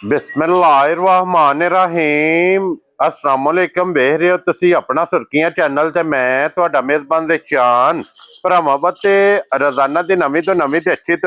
बिस्मिल्लाहिर्रहमानिर्रहीम अस्सलाम वालेकुम। वेख रहे हो तुसी अपना सुर्खियां चैनल ते मैं तुहाडा मेजबान रिचान भरावां वास्ते रोजाना दी नवीं तो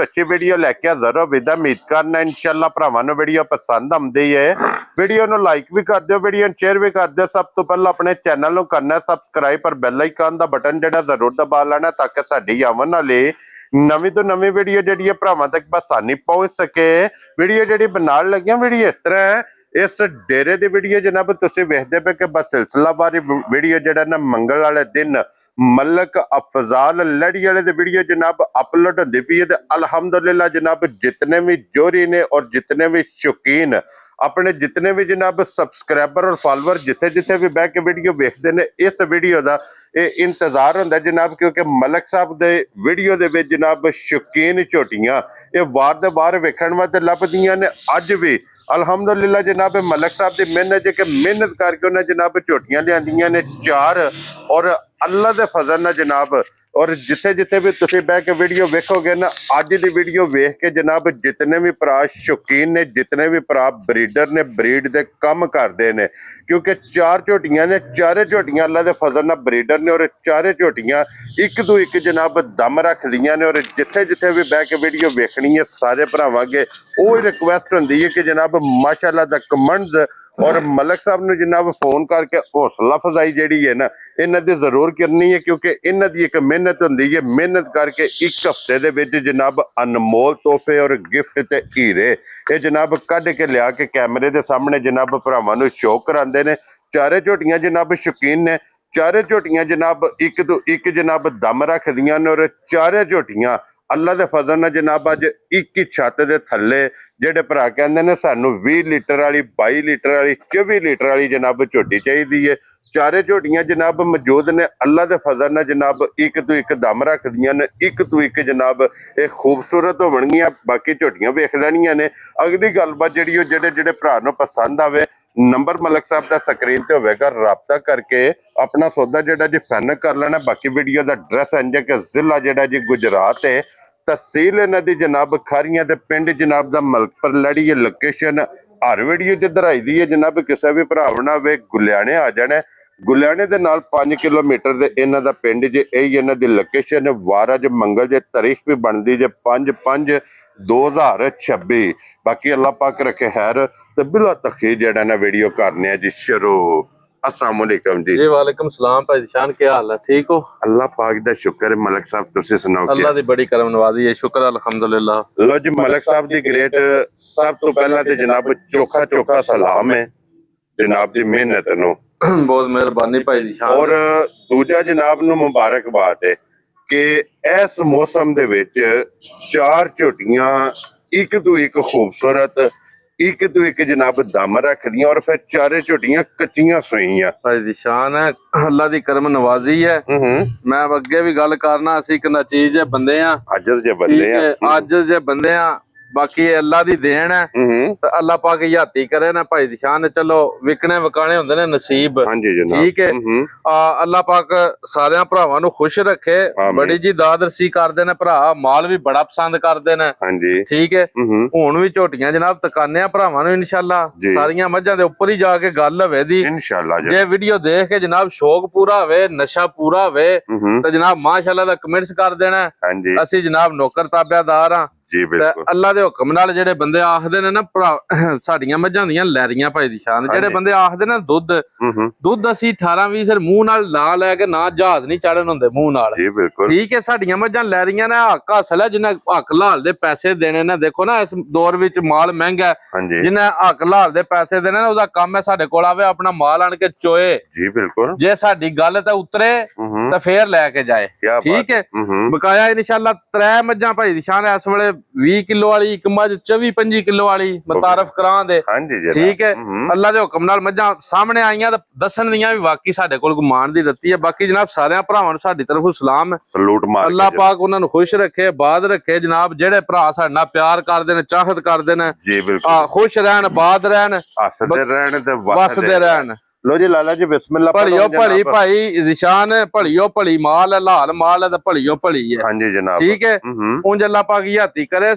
अच्छी वीडियो लैके हाज़र हो। विदा उम्मीद करना इंशाअल्लाह भरावां नूं वीडियो पसंद आउंदी है। वीडियो नूं लाइक भी कर दिओ, वीडियो नूं शेयर भी कर दिओ। सब तो पहला अपने चैनल नूं करना सबसक्राइब और बैल आइकन दा बटन जिहड़ा जरूर दबा लेना ताकि साडी आवन वाली नवीं तो नवीं वीडियो जिहड़ी है भरावां तक आसानी पहुंच सके। वीडियो जिहड़ी बनाउण लग्गियां वीडियो इस तरह है। इस डेरे की वीडियो जनाब तुसीं वेखदे पे कि बस सिलसिलावारी वीडियो जिहड़ा ना मंगल वाले दिन मलक अफजाल लड़ी वाले दी वीडियो जनाब अपलोड होंदी पई है। अल्हम्दुलिल्लाह जनाब जितने भी जोरी ने और जितने भी शौकीन अपने जितने भी जनाब सबसक्राइबर और फॉलोअर जिथे जिथे भी बह के वीडियो वेखते हैं इस वीडियो का इंतजार होंदा जनाब, क्योंकि मलक साहब दे वीडियो दे विच जनाब शौकीन झोटियां ये वार दे वार वेखण वास्ते लभदियां ने। अज भी अल्हम्दुलिल्लाह जनाब मलक साहब की मेहनत है कि मेहनत करके उन्हें जनाब झोटियां लियांदियां ने चार, और अल्लाह दे फजल नाल जनाब और जिथे जिथे भी तुसीं बह के वीडियो वेखोगे ना अज की वीडियो वेख के जनाब जितने भी भरा शौकीन ने जितने भी भरा ब्रीडर ने ब्रीड के कम करते हैं, क्योंकि चार झोटियां ने चारे झोटियां अल्लाह के फजल नाल ब्रीडर ने और चारे झोटियां एक तो एक जनाब दम रख दियां ने। और जिथे जिथे भी बह के वीडियो वेखनी है सारे भरावां अगे वो रिक्वेस्ट होंदी है कि जनाब माशाअल्लाह दा कमेंट्स और मलक साहब ने जनाब फोन करके हौसला अफजाई जी है ना इन्हां दी जरूर करनी है, क्योंकि इन्हां दी एक मेहनत होंदी है। मेहनत करके एक हफ्ते दे विच जनाब अनमोल तोहफे और गिफ्ट ते हीरे ये जनाब कढ के लिया के कैमरे दे सामने जनाब भरावां नूं शो करांदे ने। चारे झोटियां जनाब शौकीन ने, चारे झोटियां जनाब एक तो एक जनाब दम रखदियां ने। और चारे झोटियां अल्लाह दे फजल नाल जनाब अज एक ही छत दे थल्ले जेडे भरा कहंदे ने सानू 20 लीटर वाली 22 लीटर वाली 24 लीटर वाली जनाब झोटी चाहिदी है। चारे झोटियां जनाब मौजूद ने अल्लाह दे फजल नाल जनाब एक तो एक दम रखदियां ने, एक तो एक जनाब ये खूबसूरत होवणगियां। बाकी झोटियां वेख लैणियां ने। अगली गलबात जिहड़ी जेडे जेडे भरा नूं पसंद आवे नंबर मलक साहब का स्क्रीन पर होगा, राबता करके अपना सौदा जोड़ा जी फाइनल कर लेना। बाकी वीडियो का एड्रैस इंज कि जिला जोड़ा जी गुजरात है, तहसील इन्हां दी जनाब खारियां ते पिंड जनाब दा मलकपुर लड़ी है। लोकेशन हर वीडियो च दराई दी है जनाब, किसी भी भरावना वे गुलियाने आ जाना। गुलियाने दे नाल 5 किलोमीटर दे इन्हां दा पिंड जे यही इन्हां दी लोकेशन। वार अज मंगल जे तारीख भी बनती जे 5/5/2026। बाकी अल्लाह पाक रखे खैर तो बिला तखीर जड़ा ना वीडियो करने जी शुरू। अस्सलाम वालेकुम जी। वालेकुम सलाम भाई शान, क्या हाल है? ठीक हो? अल्लाह पाक दा शुक्र है। मलक साहब तुसी सुनाओ? अल्लाह दी बड़ी करम नवाजी है, शुक्र अल्हम्दुलिल्लाह। लो जी मलक साहब दी ग्रेट सब तो पहला ते जनाब चोखा चोखा सलाम है जनाब दी मेहनत नु। बहुत मेहरबानी भाई दी शान। और दूजा जनाब नु मुबारकबाद है कि इस मौसम दे विच चार झोटियां एक तो एक खूबसूरत एक तो एक जनाब दम रख दियां, और फिर चारे झोटियां कच्चियां सोईयां। भाई दी शान है, अल्लाह दी करम नवाजी है। मैं अगे भी गल करना, असी एक चीज है बंदे आ, अजज जे बंदे आ, अज जे बंदे आ। बाकी अल्लाह दी देन है, तो अल्लाह पाक याती करे ना भाई दी शान। चलो विकने वकाने होंदे ने नसीब, ठीक है। अल्लाह पाक सारे भरावां नूं खुश रखे। बड़ी जी दादरसी करदे ने भरा, माल भी बड़ा पसंद करदे ने, ठीक है। हुण भी झोटियां जनाब तकाने भरावां नूं इंशाअल्लाह सारियां मझां दे उपर ही जाके गल होवे दी इंशाअल्लाह। जे वीडियो देख के जनाब शौक पूरा होवे, नशा पूरा होवे तो जनाब माशाअल्लाह दा कमेंट्स कर देना। असी जनाब नौकर ताबेदार हां। अल्लाह दे हुक्म नाल जेडे बंदे आखदे ने ना भरा साडियां मझां दियां लैरियां भाई दी शान, जेडे बंदे आखदे ने दुध असी 18-20 सिर मूंह नाल ला लैके ना जहाज नहीं चढ़न हुंदे मूंह नाल, ठीक है। साडियां मझां लैरियां ने, हक हासल है जिन्हें हक लाल दे पैसे देने ने। देखो ना इस दौर विच माल महंगा है, जिन्हें हक लाल दे पैसे देने ने उसदा काम है साडे कोल आवे अपना माल आण के चोए, जे साडी गल ते उतरे तो फिर लैके जाए, ठीक है। बकाया इंशाअल्लाह 3 मझां भाई दी शान इस वेले 20 किलो वाली, एक मझ 24-25 किलो वाली मुतारफ करा दे, ठीक है। अल्लाह दे हुक्म नाल मझां सामने आईयां ते दसन दियां भी वाकई साडे कोल गुमान दी रत्ती है। बाकी जनाब सारे भरावां नूं साडी तरफों सलाम है, सलूट मार। अल्लाह पाक उन्हां नूं खुश रखे, बाद रखे जनाब। जेडे भरा साडे नाल प्यार करदे ने, चाहत करदे ने, खुश रहन, बाद रहन, हसदे रहन ते वसदे रहन। लो जी लाला जी बिस्मिल्लाह। भलियो भली भाई जिशान, भलियो भली माल है, लाल माल है तो भलियो भली है। हाँ जी जनाब, ठीक है। ऊंज अल्लाह पाक याती करे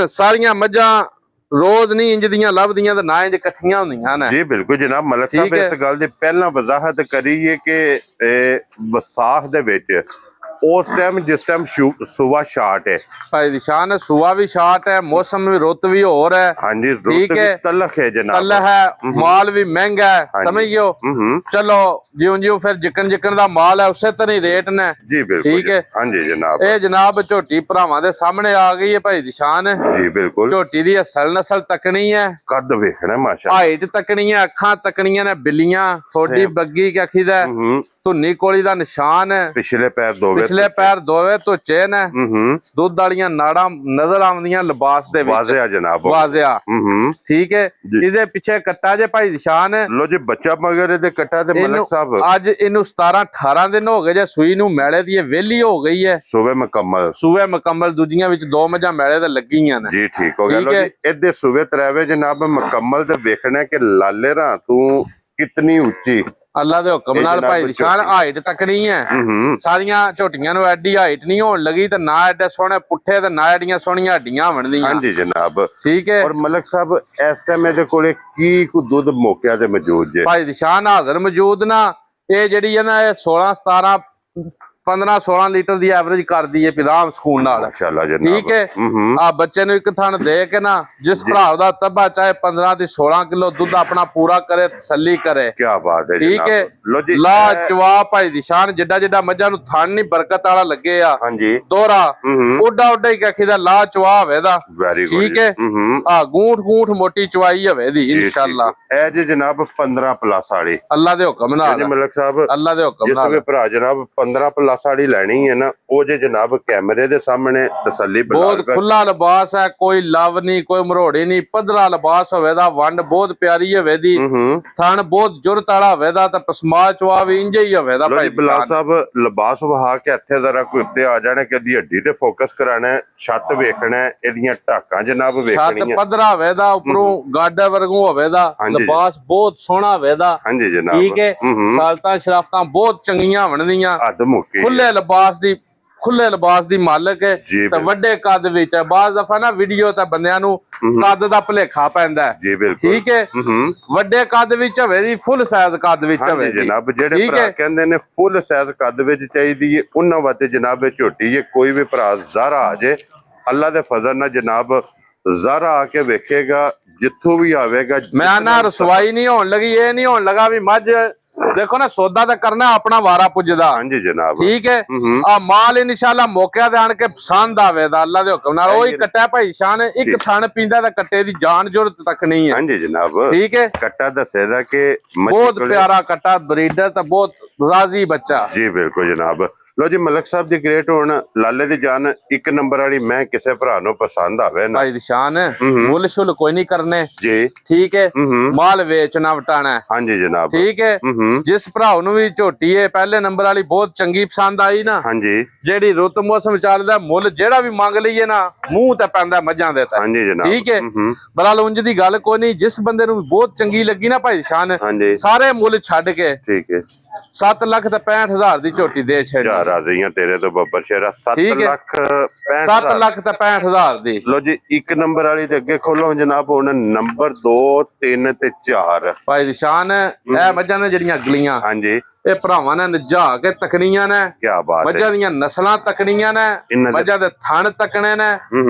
सारियां मझां ਰੋਜ਼ ਨਹੀਂ ਇੰਜ ਦੀਆਂ ਲੱਭਦੀਆਂ ਤੇ ਨਾ ਇੰਜ ਇਕੱਠੀਆਂ ਹੁੰਦੀਆਂ ਨੇ ਜੀ ਬਿਲਕੁਲ ਜਨਾਬ ਮਲਕ ਸਾਹਿਬ ਇਸ ਗੱਲ ਦੀ ਪਹਿਲਾਂ ਵਜ਼ਾਹਤ ਕਰੀਏ ਕਿ ਵਿਸਾਖ ਦੇ ਵਿੱਚ ਉਸ ਟਾਈਮ ਜਿਸ ਟਾਈਮ ਸੂਆ ਸ਼ਾਰਟ ਹੈ ਭਾਈ ਦੀ ਸ਼ਾਨ ਸੂਆ ਵੀ ਸ਼ਾਰਟ ਹੈ ਮੌਸਮ ਵੀ ਰੁੱਤ ਵੀ ਹੋਰ ਹੈ ਹਾਂਜੀ ਰੁੱਤ ਵੀ ਤਲਖ ਹੈ ਜਨਾਬ ਤਲਖ ਹੈ ਮਾਲ ਵੀ ਮਹਿੰਗਾ ਹੈ ਸਮਝਿਓ ਚਲੋ ਜਿਉਂ ਫਿਰ ਜਿਕਣ ਦਾ ਮਾਲ ਹੈ ਉਸੇ ਤਰ੍ਹਾਂ ਹੀ ਰੇਟ ਨੇ ਜੀ ਬਿਲਕੁਲ ਠੀਕ ਹੈ ਹਾਂਜੀ ਜਨਾਬ ਇਹ ਜਨਾਬ ਝੋਟੀ ਭਰਾਵਾਂ ਦੇ ਸਾਹਮਣੇ ਆ ਗਈ ਹੈ ਭਾਈ ਦੀ ਸ਼ਾਨ ਜੀ ਬਿਲਕੁਲ ਝੋਟੀ ਦੀ ਅਸਲ ਨਸਲ ਤੱਕਣੀ ਹੈ ਕੱਦ ਵੇਖਣਾ ਮਾਸ਼ਾਅੱਲਾ ਹਾਈਟ ਤੱਕਣੀ ਹੈ ਅੱਖਾਂ ਤੱਕਣੀਆਂ ਨੇ ਬਿੱਲੀਆਂ ਥੋੜੀ ਬੱਗੀ ਕਿ ਆਖੀਦਾ ਧੁੰਨੀ ਕੋਲੀ ਦਾ ਨਿਸ਼ਾਨ ਹੈ ਪਿਛਲੇ ਪੈਰ ਦੋਵੇਂ ਧੁੱਚੇ ਨੇ ਦੁੱਧ ਵਾਲੀਆਂ ਨਾੜਾਂ ਨਜ਼ਰ ਆਉਂਦੀਆਂ ਲਿਬਾਸ ਦੇ ਵਿੱਚ ਵਾਜ਼ਿਆ ਜਨਾਬ ਵਾਜ਼ਿਆ ਠੀਕ ਹੈ ਇਹਦੇ ਪਿੱਛੇ ਕੱਟਾ ਜੇ ਭਾਈ ਨਿਸ਼ਾਨ ਲੋ ਜੀ ਬੱਚਾ ਮਗਰ ਇਹਦੇ ਕੱਟਾ ਤੇ ਮਲਕ ਸਾਹਿਬ ਅੱਜ ਇਹਨੂੰ 17-18 ਦਿਨ ਹੋ ਗਏ ਜੇ ਸੂਈ ਨੂੰ ਮੈਲੇ ਦੀ ਵਿਹਲੀ ਹੋ ਗਈ ਹੈ ਸੂਵੇ ਮੁਕੰਮਲ ਦੂਜੀਆਂ ਵਿੱਚ 2 ਮੱਝਾਂ ਮੈਲੇ ਤੇ ਲੱਗੀਆਂ ਨੇ ਜੀ ਠੀਕ ਹੋ ਗਿਆ ਲੋ ਜੀ ਇਹਦੇ ਸੂਵੇ ਤਰਾਵੇ ਜਨਾਬ ਮੁਕੰਮਲ ਤੇ ਵੇਖਣਾ ਕਿ ਲਾਲੇ ਰਾਂ ਤੂੰ ਕਿਤਨੀ ਉੱਚੀ ਅੱਲਾ ਦੇ ਹੁਕਮ ਨਾਲ ਭਾਈ ਨਿਸ਼ਾਨ ਹਾਈਟ ਤੱਕਣੀ ਹੈ ਸਾਰੀਆਂ ਝੋਟੀਆਂ ਨੂੰ ਐਡੀ ਹਾਈਟ ਨਹੀਂ ਹੋਣ ਲੱਗੀ ਤੇ ਨਾ ਐਡੇ ਸੋਹਣੇ ਪੁੱਠੇ ਤੇ ਨਾ ਐਡੀਆਂ ਸੋਹਣੀਆਂ ਹੱਡੀਆਂ ਬਣਦੀਆਂ ਹਾਂਜੀ ਜਨਾਬ ਠੀਕ ਹੈ ਔਰ ਮਲਕ ਸਾਹਿਬ ਇਸ ਟਾਈਮ ਇਹਦੇ ਕੋਲੇ ਕੀ ਕੋ ਦੁੱਧ ਮੌਕਿਆਂ ਤੇ ਮੌਜੂਦ ਜੇ ਭਾਈ ਨਿਸ਼ਾਨ ਹਾਜ਼ਰ ਮੌਜੂਦ ਨਾ ਇਹ ਜਿਹੜੀ ਹੈ ਨਾ ਇਹ 16-17 15-16 ਲੀਟਰ ਦੀ ਐਵਰੇਜ ਕਰਦੀ ਹੈ ਪਿਰਾਮ ਸਕੂਨ ਨਾਲ ਮਾਸ਼ਾਅੱਲਾ ਜਨਾਬ ਠੀਕ ਹੈ ਆ ਬੱਚੇ ਨੂੰ ਇੱਕ ਥਣ ਦੇ ਕੇ ਨਾ ਜਿਸ ਭਰਾ ਦਾ ਤੱਬਾ ਚਾਹੇ 15 ਤੇ 16 ਕਿਲੋ ਦੁੱਧ ਆਪਣਾ ਪੂਰਾ ਕਰੇ ਤਸੱਲੀ ਕਰੇ ਕੀ ਬਾਤ ਹੈ ਠੀਕ ਹੈ ਲਾ ਜਵਾਬ ਭਾਈ ਦੀ ਸ਼ਾਨ ਜਿੱਡਾ ਮੱਝਾਂ ਨੂੰ ਥਣ ਨਹੀਂ ਬਰਕਤ ਵਾਲਾ ਲੱਗੇ ਆ ਹਾਂਜੀ ਦੋਹਰਾ ਉੱਡਾ ਹੀ ਕਖੀਦਾ ਲਾ ਜਵਾਬ ਇਹਦਾ ਠੀਕ ਹੈ ਆ ਗੂੰਠ ਮੋਟੀ ਚਵਾਈ ਹੋਵੇ ਦੀ ਇਨਸ਼ਾਅੱਲਾ ਇਹ ਜੀ ਜਨਾਬ 15 ਪਲੱਸ ਵਾਲੀ ਅੱਲਾ ਦੇ ਹੁਕਮ ਨਾਲ ਮਲਕ ਸਾਹਿਬ ਅੱਲਾ ਦੇ ਹੁਕਮ ਜਿਸ ਵੇ ਭਰਾ ਜਨਾਬ 15 ਪਲੱਸ ਵਾਲੀ ਲੈਣੀ ਹੈ ਨਾ ਉਹ ਜੇ ਜਨਾਬ ਕੈਮਰੇ ਦੇ ਸਾਹਮਣੇ ਤਸੱਲੀ ਬਹੁਤ ਖੁੱਲਾ ਲਿਬਾਸ ਹੈ ਕੋਈ ਲਵ ਨਹੀਂ ਕੋਈ ਮਰੋੜੀ ਨਹੀਂ ਪੱਧਰਾ ਲਿਬਾਸ ਹੋਵੇ ਦਾ ਵੰਡ ਬਹੁਤ ਪਿਆਰੀ ਹੋਵੇ ਦੀ ਥਣ ਬਹੁਤ ਜੁਰਤ ਵਾਲਾ ਹੋਵੇ ਦਾ ਤੇ ਪਸਮਾ ਚਵਾ ਵੀ ਇੰਜ ਹੀ ਹੋਵੇ ਦਾ ਭਾਈ ਬਿਲਾਲ ਸਾਹਿਬ ਲਿਬਾਸ ਵਹਾ ਕੇ ਇੱਥੇ ਜ਼ਰਾ ਕੋਈ ਉੱਤੇ ਆ ਜਾਣਾ ਕਿ ਇਹਦੀ ਹੱਡੀ ਤੇ ਫੋਕਸ ਕਰਾਣਾ ਛੱਤ ਵੇਖਣਾ ਇਹਦੀਆਂ ਢਾਕਾਂ ਜਨਾਬ ਵੇਖਣੀਆਂ ਛੱਤ ਪੱਧਰਾ ਹੋਵੇ ਦਾ ਉੱਪਰੋਂ ਗਾਡਾ ਵਰਗੂ ਹੋਵੇ ਦਾ ਲਿਬਾਸ ਬਹੁਤ ਸੋਹਣਾ ਹੋਵੇ ਦਾ ਹਾਂਜੀ ਜਨਾਬ ਠੀਕ ਹੈ ਸਾਲਤਾਂ ਸ਼ਰਾਫਤਾਂ ਬਹੁਤ ਚੰਗੀਆਂ ਬਣਦੀਆਂ ਹੱਦ ਮੁੱਕੀ ਖੁੱਲੇ ਲਿਬਾਸ ਦੀ ਮਾਲਕ ਹੈ ਤੇ ਵੱਡੇ ਕੱਦ ਵਿੱਚ ਹੈ ਬਾਜ਼ ਦਫਾ ਨਾ ਵੀਡੀਓ ਤਾਂ ਬੰਦਿਆਂ ਨੂੰ ਕੱਦ ਦਾ ਭੁਲੇਖਾ ਪੈਂਦਾ ਜੀ ਬਿਲਕੁਲ ਠੀਕ ਹੈ ਵੱਡੇ ਕੱਦ ਵਿੱਚ ਹੋਵੇ ਦੀ ਫੁੱਲ ਸਾਈਜ਼ ਕੱਦ ਵਿੱਚ ਹੋਵੇ ਜਨਾਬ ਜਿਹੜੇ ਭਰਾ ਕਹਿੰਦੇ ਨੇ ਫੁੱਲ ਸਾਈਜ਼ ਕੱਦ ਵਿੱਚ ਚਾਹੀਦੀ ਹੈ ਉਹਨਾਂ ਵਾਸਤੇ ਜਨਾਬ ਇਹ ਝੋਟੀ ਹੈ ਕੋਈ ਵੀ ਭਰਾ ਜ਼ਾਰਾ ਆ ਜੇ ਅੱਲਾ ਦੇ ਫਜ਼ਲ ਨਾਲ ਜਨਾਬ ਜ਼ਾਰਾ ਆ ਕੇ ਵੇਖੇਗਾ ਜਿੱਥੋਂ ਵੀ ਆਵੇਗਾ ਮੈਂ ਨਾ ਰਸਵਾਈ ਨਹੀਂ ਹੋਣ ਲੱਗੀ ਇਹ ਨਹੀਂ ਹੋਣ ਲਗਾ ਵੀ ਮੱਝ ਦੇਖੋ ਨਾ ਸੌਦਾ ਤਾਂ ਕਰਨਾ ਆਪਣਾ ਵਾਰਾ ਪੁੱਜਦਾ ਹਾਂਜੀ ਜਨਾਬ ਠੀਕ ਹੈ ਆ ਮਾਲ ਇਨਸ਼ਾਅੱਲਾ ਮੌਕਿਆਂ ਤੇ ਆਣ ਕੇ ਪਸੰਦ ਆਵੇਦਾ ਅੱਲਾ ਦੇ ਹੁਕਮ ਨਾਲ ਉਹੀ ਕੱਟਾ ਭਾਈ ਸ਼ਾਨ ਇੱਕ ਥਣ ਪੀਂਦਾ ਤਾਂ ਕੱਟੇ ਦੀ ਜਾਨ ਜ਼ਰੂਰਤ ਤੱਕ ਨਹੀਂ ਹੈ ਹਾਂਜੀ ਜਨਾਬ ਠੀਕ ਹੈ ਕੱਟਾ ਦੱਸੇਦਾ ਕਿ ਬਹੁਤ ਪਿਆਰਾ ਕੱਟਾ ਬਰੀਡਰ ਤਾਂ ਬਹੁਤ ਰਾਜ਼ੀ ਬੱਚਾ ਜੀ ਬਿਲਕੁਲ ਜਨਾਬ ਲੋ ਜੀ ਮਲਕ ਸਾਹਿਬ ਦੀ ਗ੍ਰੇਟ ਹੋਣ ਲਾਲੇ ਦੀ ਜਾਨ ਇੱਕ ਨੰਬਰ ਵਾਲੀ ਮੈਂ ਕਿਸੇ ਭਰਾ ਨੂੰ ਪਸੰਦ ਆਵੇ ਨਾ ਭਾਈ ਦੀ ਸ਼ਾਨ ਮੁੱਲ ਸ਼ੁਲ ਕੋਈ ਨਹੀਂ ਕਰਨੇ ਜੀ ਠੀਕ ਹੈ ਮਾਲ ਵੇਚਣਾ ਵਟਾਣਾ ਹਾਂਜੀ ਜਨਾਬ ਠੀਕ ਹੈ ਜਿਸ ਭਰਾ ਨੂੰ ਵੀ ਝੋਟੀ ਹੈ ਪਹਿਲੇ ਨੰਬਰ ਵਾਲੀ ਬਹੁਤ ਚੰਗੀ ਪਸੰਦ ਆਈ ਨਾ ਹਾਂਜੀ ਜਿਹੜੀ ਰੁੱਤ ਮੌਸਮ ਚੱਲਦਾ ਮੁੱਲ ਜਿਹੜਾ ਵੀ ਮੰਗ ਲਈਏ ਨਾ ਮੂੰਹ ਤੇ ਪੈਂਦਾ ਮੱਝਾਂ ਦੇ ਤਾਂ ਹਾਂਜੀ ਜਨਾਬ ਠੀਕ ਹੈ ਬਲਾਲ ਉਂਝ ਦੀ ਗੱਲ ਕੋਈ ਨਹੀਂ ਜਿਸ ਬੰਦੇ ਨੂੰ ਬਹੁਤ ਚੰਗੀ ਲੱਗੀ ਨਾ ਭਾਈ ਸ਼ਾਨ ਸਾਰੇ ਮੁੱਲ ਛੱਡ ਕੇ ਠੀਕ ਹੈ 7,65,000 ਦੀ ਝੋਟੀ ਦੇ ਛੱਡ ਰਾਜ਼ੀਆਂ ਤੇਰੇ ਤੋਂ ਬੱਬਰ ਸ਼ੇਰਾ 7,65,000 ਦੀ ਲੋ ਜੀ ਇੱਕ ਨੰਬਰ ਵਾਲੀ ਦੇ ਅੱਗੇ ਖੋਲੋ ਜਨਾਬ ਹੁਣ ਨੰਬਰ 2 3 ਤੇ 4 ਭਾਈ ਨਿਸ਼ਾਨ ਇਹ ਮੱਝਾਂ ਨੇ ਜਿਹੜੀਆਂ ਅਗਲੀਆਂ ਹਾਂਜੀ ਇਹ ਭਰਾਵਾਂ ਨੇ ਨਜਾ ਕੇ ਤਕਣੀਆਂ ਨੇ ਕੀ ਬਾਤ ਹੈ ਮੱਝਾਂ ਦੀਆਂ ਨਸਲਾਂ ਤਕਣੀਆਂ ਨੇ ਮੱਝਾਂ ਦੇ ਥਣ ਤਕਣੇ ਨੇ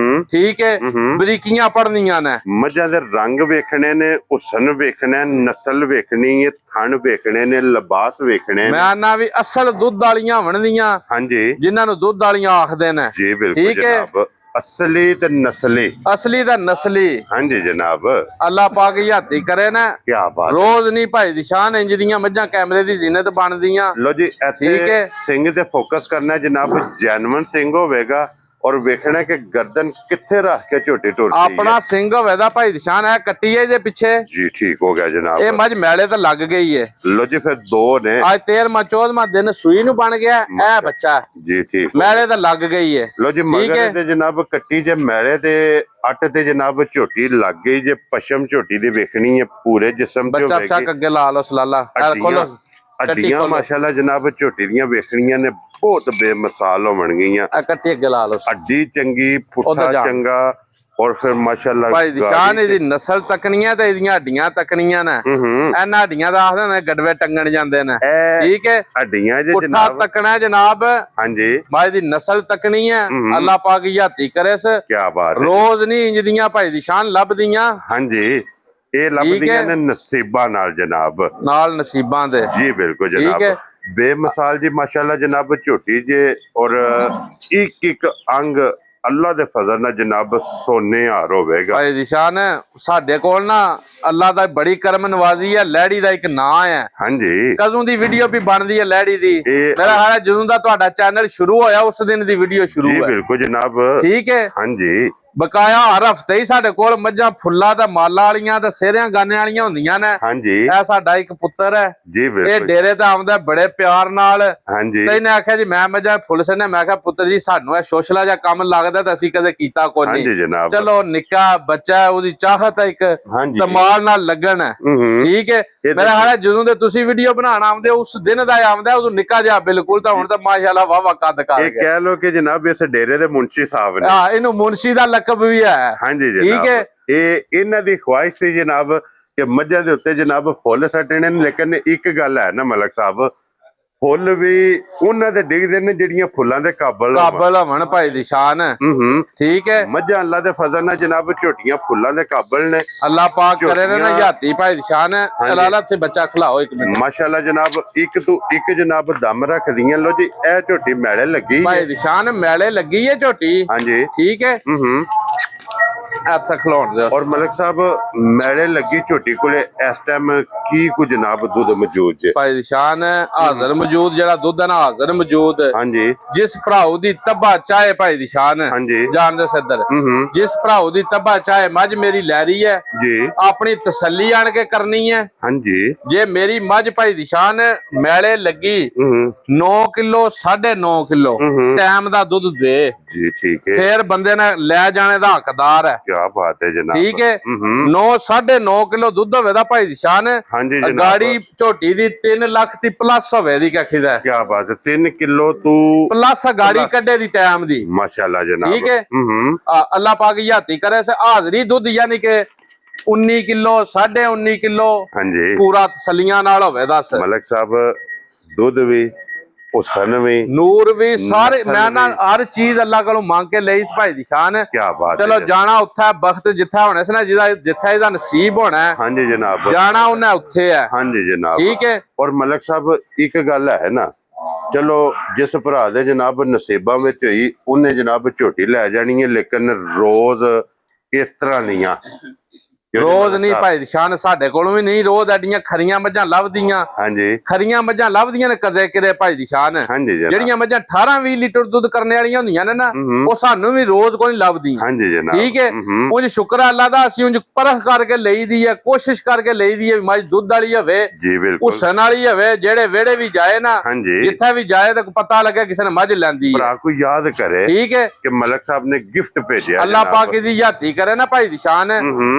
ਠੀਕ ਹੈ ਬਰੀਕੀਆਂ ਪੜਨੀਆਂ ਨੇ ਮੱਝਾਂ ਦੇ ਰੰਗ ਵੇਖਣੇ ਨੇ ਹੁਸਨ ਵੇਖਣਾ ਨਸਲ ਵੇਖਣੀ ਹੈ ਥਣ ਵੇਖਣੇ ਨੇ ਲਿਬਾਸ ਵੇਖਣੇ ਮੈਂ ਨਾ ਵੀ ਅਸਲ ਦੁੱਧ ਵਾਲੀਆਂ ਬਣਦੀਆਂ ਹਾਂਜੀ ਜਿਨ੍ਹਾਂ ਨੂੰ ਦੁੱਧ ਵਾਲੀਆਂ ਆਖਦੇ ਨੇ ਜੀ ਬਿਲਕੁਲ ਜਨਾਬ ਅਸਲੀ ਤੇ ਨਸਲੀ ਅਸਲੀ ਦਾ ਨਸਲੀ ਹਾਂਜੀ ਜਨਾਬ ਅੱਲਾਹ ਪਾਕ ਹਯਾਤੀ ਕਰੇ ਨਾ ਕੀ ਬਾਤ ਰੋਜ਼ ਨਹੀਂ ਭਾਈ ਦੀ ਸ਼ਾਨ ਇੰਜ ਦੀਆਂ ਮੱਝਾਂ ਕੈਮਰੇ ਦੀ ਜ਼ਿਨਤ ਬਣਦੀਆਂ ਲੋ ਜੀ ਇੱਥੇ ਸਿੰਘ ਤੇ ਫੋਕਸ ਕਰਨਾ ਜਨਾਬ ਜੈਨੂਇਨ ਸਿੰਘ ਹੋਵੇਗਾ ਔਰ ਵੇਖਣਾ ਕਿ ਗਰਦਨ ਕਿੱਥੇ ਰੱਖ ਕੇ ਝੋਟੀ ਟੁਰਦੀ ਆਪਣਾ ਸਿੰਘ ਹੋਵੇ ਦਾ ਭਾਈ ਦੀ ਸ਼ਾਨ ਹੈ ਕੱਟੀ ਹੈ ਇਹਦੇ ਪਿੱਛੇ ਜੀ ਠੀਕ ਹੋ ਗਿਆ ਜਨਾਬ ਇਹ ਮੱਝ ਮੈਲੇ ਤੇ ਲੱਗ ਗਈ ਹੈ ਲੋ ਜੀ ਫਿਰ ਦੋ ਨੇ ਅੱਜ 13ਵਾਂ 14ਵਾਂ ਦਿਨ ਸੂਈ ਨੂੰ ਬਣ ਗਿਆ ਇਹ ਬੱਚਾ ਜੀ ਠੀਕ ਮੈਲੇ ਤਾਂ ਲੱਗ ਗਈ ਹੈ ਲੋ ਜੀ ਮਗਰ ਤੇ ਜਨਾਬ ਕੱਟੀ ਜੇ ਮੈਲੇ ਤੇ ਅੱਟ ਤੇ ਜਨਾਬ ਝੋਟੀ ਲੱਗ ਗਈ ਜੇ ਪਸ਼ਮ ਝੋਟੀ ਦੀ ਵੇਖਣੀ ਹੈ ਪੂਰੇ ਜਿਸਮ ਤੇ ਬੱਚਾ ਚੱਕ ਅੱਗੇ ਲਾ ਲੋ ਸਲਾਲਾ ਖੋਲੋ ਅੱਡੀਆਂ ਮਾਸ਼ਾਅੱਲਾ ਜਨਾਬ ਝੋਟੀ ਦੀਆਂ ਵੇਖਣੀਆਂ ਨੇ ਬਹੁਤ ਬੇਮਿਸਾਲ ਹੋਣ ਗਈਆਂ ਕੱਟੀ ਅੱਗੇ ਲਾ ਲੋ ਅੱਡੀ ਚੰਗੀ ਪੁੱਠਾ ਚੰਗਾ ਔਰ ਫਿਰ ਮਾਸ਼ਾਅੱਲਾ ਭਾਈ ਦੀ ਸ਼ਾਨ ਇਹਦੀ ਨਸਲ ਤੱਕਣੀਆਂ ਤੇ ਇਹਦੀਆਂ ਹੱਡੀਆਂ ਤੱਕਣੀਆਂ ਨੇ ਇਹਨਾਂ ਹੱਡੀਆਂ ਦਾ ਆਖਦੇ ਨੇ ਗੜਵੇ ਟੰਗਣ ਜਾਂਦੇ ਨੇ ਠੀਕ ਹੈ ਹੱਡੀਆਂ ਜੇ ਪੁੱਠਾ ਜਨਾਬ ਤੱਕਣਾ ਜਨਾਬ ਹਾਂਜੀ ਭਾਈ ਦੀ ਨਸਲ ਤੱਕਣੀ ਹੈ ਅੱਲਾਹ ਪਾਕ ਯਾਤੀ ਕਰੇ ਸ ਕੀ ਬਾਤ ਹੈ ਰੋਜ਼ ਨਹੀਂ ਇੰਜ ਦੀਆਂ ਭਾਈ ਦੀ ਸ਼ਾਨ ਲੱਭਦੀਆਂ ਹਾਂਜੀ ਇਹ ਲੱਭਦੀਆਂ ਨੇ ਨਸੀਬਾਂ ਨਾਲ ਜਨਾਬ ਨਾਲ ਨਸੀਬਾਂ ਦੇ ਜੀ ਬਿਲਕੁਲ ਜਨਾਬ ਬੇਮਿਸਾਲ ਜੀ ਮਾਸ਼ਾਅੱਲਾ ਜਨਾਬ ਝੋਟੀ ਜੇ ਔਰ ਇੱਕ ਇੱਕ ਅੰਗ ਅੱਲਾ ਦੇ ਫਜ਼ਲ ਨਾਲ ਜਨਾਬ ਸੋਨੇ ਹਾਰ ਹੋਵੇਗਾ ਭਾਈ ਦੀ ਸ਼ਾਨ ਸਾਡੇ ਕੋਲ ਨਾ ਅੱਲਾ ਦਾ ਬੜੀ ਕਰਮ ਨਵਾਜ਼ੀ ਹੈ ਲਹਿੜੀ ਦਾ ਇੱਕ ਨਾਂ ਹੈ ਹਾਂਜੀ ਕਦੋਂ ਦੀ ਵੀਡੀਓ ਵੀ ਬਣਦੀ ਹੈ ਲਹਿੜੀ ਦੀ ਮੇਰਾ ਹਾਲ ਹੈ ਜਦੋਂ ਦਾ ਤੁਹਾਡਾ ਚੈਨਲ ਸ਼ੁਰੂ ਹੋਇਆ ਉਸ ਦਿਨ ਦੀ ਵੀਡੀਓ ਸ਼ੁਰੂ ਜੀ ਹੈ ਬਿਲਕੁਲ ਜਨਾਬ ਠੀਕ ਹੈ ਹਾਂਜੀ ਬਕਾਇਆ ਹਰ ਹਫਤੇ ਹੀ ਸਾਡੇ ਕੋਲ ਮੱਝਾਂ ਫੁੱਲਾਂ ਤੇ ਮਾਲਾ ਵਾਲੀਆਂ ਤੇ ਸਿਹਰਿਆਂ ਗਾਨੇ ਵਾਲੀਆਂ ਹੁੰਦੀਆਂ ਨੇ ਹਾਂਜੀ ਇਹ ਸਾਡਾ ਇੱਕ ਪੁੱਤਰ ਹੈ ਜੀ ਇਹ ਬਿਲਕੁਲ ਡੇਰੇ ਤੇ ਆਉਂਦਾ ਬੜੇ ਪਿਆਰ ਨਾਲ ਹਾਂਜੀ ਤੇ ਇਹਨੇ ਆਖਿਆ ਜੀ ਮੈਂ ਮੱਝਾਂ ਫੁੱਲ ਸਨੇ ਮੈਂ ਕਿਹਾ ਪੁੱਤਰ ਜੀ ਸਾਨੂੰ ਇਹ ਸੋਸ਼ਲਾ ਜਿਹਾ ਕੰਮ ਲੱਗਦਾ ਤੇ ਅਸੀਂ ਕਦੇ ਕੀਤਾ ਕੋਈ ਹਾਂਜੀ ਨਹੀਂ ਜਨਾਬ ਚਲੋ ਨਿੱਕਾ ਬੱਚਾ ਉਹਦੀ ਚਾਹਤ ਹੈ ਇੱਕ ਹਾਂਜੀ ਤਮਾਲ ਨਾਲ ਲੱਗਣ ਹੈ ਠੀਕ ਹੈ ਮੇਰਾ ਹਾਲ ਹੈ ਜਦੋਂ ਦੇ ਤੁਸੀਂ ਵੀਡੀਓ ਬਣਾਉਣ ਆਉਂਦੇ ਉਸ ਦਿਨ ਦਾ ਆਉਂਦਾ ਉਦੋਂ ਨਿੱਕਾ ਜਿਹਾ ਬਿਲਕੁਲ ਤਾਂ ਹੁਣ ਤਾਂ ਮਾਸ਼ਾਅੱਲਾ ਵਾਵਾ ਕੱਦ ਕਰ ਇਹ ਕਹਿ ਲੋ ਕਿ ਜਨਾਬ ਇਸ ਡੇਰੇ ਦੇ ਮੁਨਸ਼ੀ ਸਾਹਿਬ ਨੇ ਹਾਂ ਇਹਨੂੰ ਮੁਨਸ਼ੀ ਦਾ ਲਕਬ ਵੀ ਹੈ ਹਾਂਜੀ ਠੀਕ ਜਨਾਬ ਹੈ ਇਹ ਇਹਨਾਂ ਦੀ ਖੁਆਇਸ਼ ਸੀ ਜਨਾਬ ਕਿ ਮੱਝਾਂ ਦੇ ਉੱਤੇ ਜਨਾਬ ਫੁੱਲ ਸੱਟਣੇ ਨੇ ਲੇਕਿਨ ਇੱਕ ਗੱਲ ਹੈ ਨਾ ਮਲਕ ਸਾਹਿਬ ਫੁੱਲ ਵੀ ਉਹਨਾਂ ਦੇ ਡਿੱਗਦੇ ਨੇ ਜਿਹੜੀਆਂ ਫੁੱਲਾਂ ਦੇ ਕਾਬਲ ਹਵਣ ਭਾਈ ਦੀ ਸ਼ਾਨ ਠੀਕ ਹੈ ਮੱਝਾਂ ਅੱਲਾ ਦੇ ਫਜ਼ਲ ਨਾਲ ਜਨਾਬ ਝੋਟੀਆਂ ਫੁੱਲਾਂ ਦੇ ਕਾਬਲ ਨੇ ਅੱਲਾਹ ਪਾਕ ਕਰੇ ਨਾ ਯਾਤੀ ਭਾਈ ਦੀ ਸ਼ਾਨ ਹੈ ਅਲਾਲਾ ਤੇ ਬੱਚਾ ਖਿਲਾਓ ਇੱਕ ਮਿੰਟ ਮਾਸ਼ਾਅੱਲਾ ਜਨਾਬ ਇੱਕ ਤੋਂ ਇੱਕ ਜਨਾਬ ਦਮ ਰੱਖਦੀਆਂ ਲੋ ਜੀ ਇਹ ਝੋਟੀ ਮੈਲੇ ਲੱਗੀ ਭਾਈ ਦੀ ਸ਼ਾਨ ਮੈਲੇ ਲੱਗੀ ਹੈ ਝੋਟੀ ਹਾਂਜੀ ਠੀਕ ਹੈ ਇੱਥੇ ਖਲੋਣ ਦੇ ਔਰ ਮਲਕ ਸਾਹਿਬ ਮੈਲੇ ਲੱਗੀ ਝੋਟੀ ਕੋਲੇ ਇਸ ਟਾਈਮ ਕੀ ਕੁ ਜਨਾਬ ਦੁੱਧ ਮੌਜੂਦ ਜੇ ਭਾਈ ਦੀ ਸ਼ਾਨ ਹਾਜ਼ਰ ਮੌਜੂਦ ਜਿਹੜਾ ਦੁੱਧ ਹੈ ਨਾ ਹਾਜ਼ਰ ਮੌਜੂਦ ਹਾਂਜੀ ਜਿਸ ਭਰਾਉ ਦੀ ਤੱਬਾ ਚਾਹੇ ਭਾਈ ਦੀ ਸ਼ਾਨ ਹਾਂਜੀ ਜਾਣਦੇ ਸੱਦਰ ਜਿਸ ਭਰਾਉ ਦੀ ਤੱਬਾ ਚਾਹੇ ਮੱਝ ਮੇਰੀ ਲੈ ਰਹੀ ਹੈ ਜੀ ਆਪਣੀ ਤਸੱਲੀ ਆਣ ਕੇ ਕਰਨੀ ਹੈ ਹਾਂਜੀ ਜੇ ਮੇਰੀ ਮੱਝ ਭਾਈ ਦੀ ਸ਼ਾਨ ਮੈਲੇ ਲੱਗੀ 9 ਕਿਲੋ 9.5 ਕਿਲੋ ਟਾਈਮ ਦਾ ਦੁੱਧ ਦੇ ਜੀ ਠੀਕ ਹੈ ਫੇਰ ਬੰਦੇ ਨੇ ਲੈ ਜਾਣੇ ਦਾ ਹੱਕਦਾਰ ਹੈ ਕੀ ਬਾਤ ਹੈ ਜਨਾਬ ਠੀਕ ਹੈ 9 9.5 ਕਿਲੋ ਦੁੱਧ ਹੋਵੇ ਦਾ ਭਾਈ ਦੀ ਸ਼ਾਨ ਹਾਂਜੀ ਜਨਾਬ ਗਾੜੀ ਝੋਟੀ ਦੀ 3 ਲੱਖ ਦੀ ਪਲੱਸ ਹੋਵੇ ਦੀ ਕਖੀਦਾ ਕੀ ਬਾਤ ਹੈ 3 ਕਿਲੋ ਤੂੰ ਪਲੱਸ ਗਾੜੀ ਕੱਢੇ ਦੀ ਟਾਈਮ ਦੀ ਮਾਸ਼ਾਅੱਲਾ ਜਨਾਬ ਠੀਕ ਹੈ ਅੱਲਾਹ ਪਾਕ ਯਾਤੀ ਕਰੇ ਸੇ ਹਾਜ਼ਰੀ ਦੁੱਧ ਯਾਨੀ ਕਿ 19 ਕਿਲੋ 19.5 ਕਿਲੋ ਹਾਂਜੀ ਪੂਰਾ ਤਸੱਲੀਆਂ ਨਾਲ ਹੋਵੇ ਦੱਸ ਮਲਕ ਸਾਹਿਬ ਦੁੱਧ ਵੀ ਹੁਸਨ ਵੀ ਨੂਰ ਵੀ ਸਾਰੇ ਮੈਂ ਨਾ ਹਰ ਚੀਜ਼ ਅੱਲਾਹ ਕੋਲੋਂ ਮੰਗ ਕੇ ਲਈ ਇਸ ਭਾਈ ਦੀ ਸ਼ਾਨ ਕੀ ਬਾਤ ਚਲੋ ਜਾਣਾ ਉੱਥੇ ਬਖਤ ਜਿੱਥਾ ਹੋਣਾ ਸੀ ਨਾ ਜਿਹਦਾ ਜਿੱਥਾ ਇਹਦਾ ਨਸੀਬ ਹੋਣਾ ਹਾਂਜੀ ਜਨਾਬ ਜਾਣਾ ਉਹਨੇ ਉੱਥੇ ਹੈ ਹਾਂਜੀ ਜਨਾਬ ਠੀਕ ਹੈ ਔਰ ਮਲਕ ਸਾਹਿਬ ਇੱਕ ਗੱਲ ਹੈ ਨਾ ਚਲੋ ਜਿਸ ਭਰਾ ਦੇ ਜਨਾਬ ਨਸੀਬਾਂ ਵਿੱਚ ਹੋਈ ਉਹਨੇ ਜਨਾਬ ਝੋਟੀ ਲੈ ਜਾਣੀ ਹੈ ਲੇਕਿਨ ਰੋਜ਼ ਇਸ ਤਰ੍ਹਾਂ ਨਹੀਂ ਆ ਰੋਜ਼ ਨਹੀਂ ਭਾਈ ਸ਼ਾਨ ਸਾਡੇ ਕੋਲੋਂ ਵੀ ਨਹੀਂ ਰੋਜ਼ ਐਡੀਆਂ ਖਰੀਆਂ ਮੱਝਾਂ ਲੱਭਦੀਆਂ ਹਾਂਜੀ ਖਰੀਆਂ ਮੱਝਾਂ ਲੱਭਦੀਆਂ ਨੇ ਕਜ਼ੇ ਕਿਰੇ ਭਾਈ ਦੀ ਸ਼ਾਨ ਹਾਂਜੀ ਜਿਹੜੀਆਂ ਮੱਝਾਂ 18-20 ਲੀਟਰ ਦੁੱਧ ਕਰਨ ਵਾਲੀਆਂ ਹੁੰਦੀਆਂ ਨੇ ਨਾ ਉਹ ਸਾਨੂੰ ਵੀ ਰੋਜ਼ ਕੋਈ ਨਹੀਂ ਲੱਭਦੀਆਂ ਹਾਂਜੀ ਜਨਾਬ ਠੀਕ ਹੈ ਉਂਝ ਸ਼ੁਕਰ ਹੈ ਅੱਲਾ ਦਾ ਅਸੀਂ ਉਂਝ ਪਰਖ ਕਰਕੇ ਲਈਦੀ ਹੈ ਕੋਸ਼ਿਸ਼ ਕਰਕੇ ਲਈਦੀ ਹੈ ਮੱਝ ਦੁੱਧ ਵਾਲੀ ਹੋਵੇ ਜੀ ਬਿਲਕੁਲ ਹੁਸਨ ਵਾਲੀ ਹੋਵੇ ਜਿਹੜੇ ਵਿਹੜੇ ਵੀ ਜਾਏ ਨਾ ਜਿੱਥੇ ਵੀ ਜਾਏ ਤਾਂ ਪਤਾ ਲੱਗੇ ਕਿਸੇ ਨੇ ਮੱਝ ਲੈਂਦੀ ਹੈ ਭਰਾ ਕੋਈ ਯਾਦ ਕਰੇ ਠੀਕ ਹੈ ਕਿ ਮਲਕ ਸਾਹਿਬ ਨੇ ਗਿਫਟ ਭੇਜਿਆ ਅੱਲਾ ਪਾਕ ਦੀ ਯਾਤੀ ਕਰੇ ਨਾ ਭਾਈ ਦੀ ਸ਼ਾਨ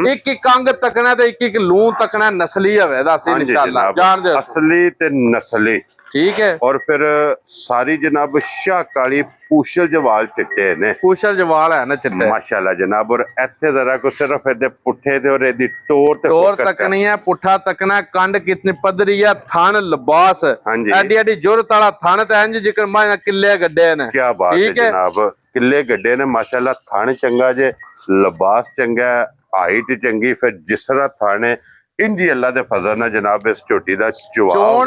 ਇੱਕ ਕੰਗ ਤੱਕਣਾ ਤੇ ਇੱਕ ਲੂਣ ਤੱਕਣਾ ਨਸਲੀ ਹੋਵੇ ਦੱਸ ਇਨਸ਼ਾਅੱਲਾ ਜਾਣਦੇ ਅਸਲੀ ਤੇ ਨਸਲੀ ਠੀਕ ਹੈ ਔਰ ਫਿਰ ਸਾਰੀ ਜਨਾਬ ਸ਼ਾਹ ਕਾਲੀ ਪੂਸ਼ਲ ਜਵਾਲ ਚਿੱਟੇ ਨੇ ਪੂਸ਼ਲ ਜਵਾਲ ਹੈ ਨਾ ਚਿੱਟੇ ਮਾਸ਼ਾਅੱਲਾ ਜਨਾਬ ਔਰ ਇੱਥੇ ਜ਼ਰਾ ਕੋ ਸਿਰਫ ਇਹਦੇ ਪੁੱਠੇ ਤੇ ਔਰ ਇਹਦੀ ਟੋਰ ਤੱਕਣੀ ਹੈ ਪੁੱਠਾ ਤੱਕਣਾ ਕੰਡ ਕਿਤਨੀ ਪੱਧਰੀ ਹੈ ਥਣ ਲਿਬਾਸ ਐਡੀ ਐਡੀ ਜ਼ੁਰਤ ਵਾਲਾ ਥਣ ਤੇ ਇੰਜ ਜਿਕਰ ਮੈਂ ਕਿੱਲੇ ਗੱਡੇ ਨੇ ਕੀ ਬਾਤ ਹੈ ਜਨਾਬ ਕਿੱਲੇ ਗੱਡੇ ਨੇ ਮਾਸ਼ਾਅੱਲਾ ਥਣ ਚੰਗਾ ਜੇ ਲਿਬਾਸ ਚੰਗਾ ਹਾਈਟ ਚੰਗੀ ਫਿਰ ਜਿਸ ਤਰ੍ਹਾਂ ਥਾਣੇ ਇੰਜੀ ਅੱਲਾ ਦੇ ਫਜ਼ਲ ਨਾਲ ਜਨਾਬ ਇਸ ਝੋਟੀ ਦਾ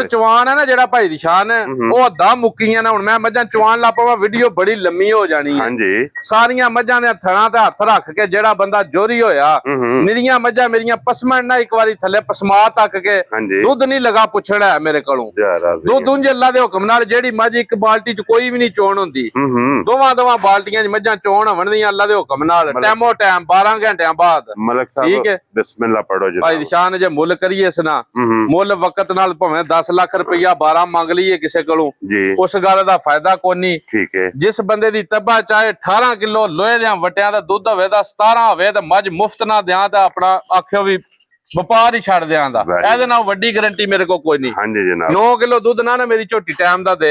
ਚਵਾਨ ਹੈ ਨਾ ਜਿਹੜਾ ਭਾਈ ਦੀ ਸ਼ਾਨ ਉਹ ਅੱਧਾ ਮੁੱਕੀਆਂ ਨੇ ਹੁਣ ਮੈਂ ਮੱਝਾਂ ਚਵਾਨ ਲਾ ਪਾਵਾਂ ਵੀਡੀਓ ਬੜੀ ਲੰਮੀ ਹੋ ਜਾਣੀ ਹੈ ਹਾਂਜੀ ਸਾਰੀਆਂ ਮੱਝਾਂ ਦੇ ਥਣਾ ਤੇ ਹੱਥ ਰੱਖ ਕੇ ਜਿਹੜਾ ਬੰਦਾ ਜੋਰੀ ਹੋਇਆ ਨਿਰੀਆਂ ਮੱਝਾਂ ਮੇਰੀਆਂ ਪਸਮਣ ਨਾ ਇੱਕ ਵਾਰੀ ਥੱਲੇ ਪਸਮਾ ਤੱਕ ਕੇ ਦੁੱਧ ਨਹੀਂ ਲਗਾ ਪੁੱਛਣਾ ਮੇਰੇ ਕੋਲੋਂ ਦੁੱਧ ਉਂਝ ਅੱਲਾ ਦੇ ਹੁਕਮ ਨਾਲ ਜਿਹੜੀ ਮੱਝ ਇੱਕ ਬਾਲਟੀ ਚ ਕੋਈ ਵੀ ਨਹੀਂ ਚੋਣ ਹੁੰਦੀ ਦੋਵਾਂ ਬਾਲਟੀਆਂ ਚ ਮੱਝਾਂ ਚੋਣ ਹੋਣਦੀਆਂ ਅੱਲਾ ਦੇ ਹੁਕਮ ਨਾਲ ਟਾਈਮੋ ਟਾਈਮ 12 ਘੰਟਿਆਂ ਬਾਅਦ ਮਲਕ ਸਾਹਿਬ ਬਿਸਮਿਲ੍ਲਾ ਪੜੋ ਜੀ ਭਾਈ ਦੀ ਸ਼ਾਨ ਜੇ ਮੁੱਲ ਕਰੀਏ ਇਸ ਨਾ ਮੁੱਲ ਵਕਤ ਨਾਲ ਭਾਵੇਂ 10 ਲੱਖ ਰੁਪਇਆ 12 ਮੰਗ ਲਈਏ ਕਿਸੇ ਕੋਲੋਂ ਉਸ ਗੱਲ ਦਾ ਫਾਇਦਾ ਕੋਈ ਨਹੀਂ ਠੀਕ ਹੈ ਜਿਸ ਬੰਦੇ ਦੀ ਤੱਬਾ ਚਾਹੇ 18 ਕਿਲੋ ਲੋਹੇ ਦੇ ਵਟਿਆਂ ਦਾ ਦੁੱਧ ਹੋਵੇ ਦਾ 17 ਹੋਵੇ ਤੇ ਮੱਝ ਮੁਫਤ ਨਾ ਦਿਆਂ ਤਾਂ ਆਪਣਾ ਆਖਿਓ ਵੀ ਵਪਾਰ ਹੀ ਛੱਡ ਦਿਆਂ ਦਾ। Very ਇਹਦੇ ਨਾਲ ਵੱਡੀ ਗਾਰੰਟੀ ਮੇਰੇ ਕੋਲ ਕੋਈ ਨਹੀਂ। ਹਾਂਜੀ ਜਨਾਬ 9 ਕਿਲੋ ਦੁੱਧ ਨਾ ਮੇਰੀ ਝੋਟੀ ਟਾਈਮ ਦਾ ਦੇ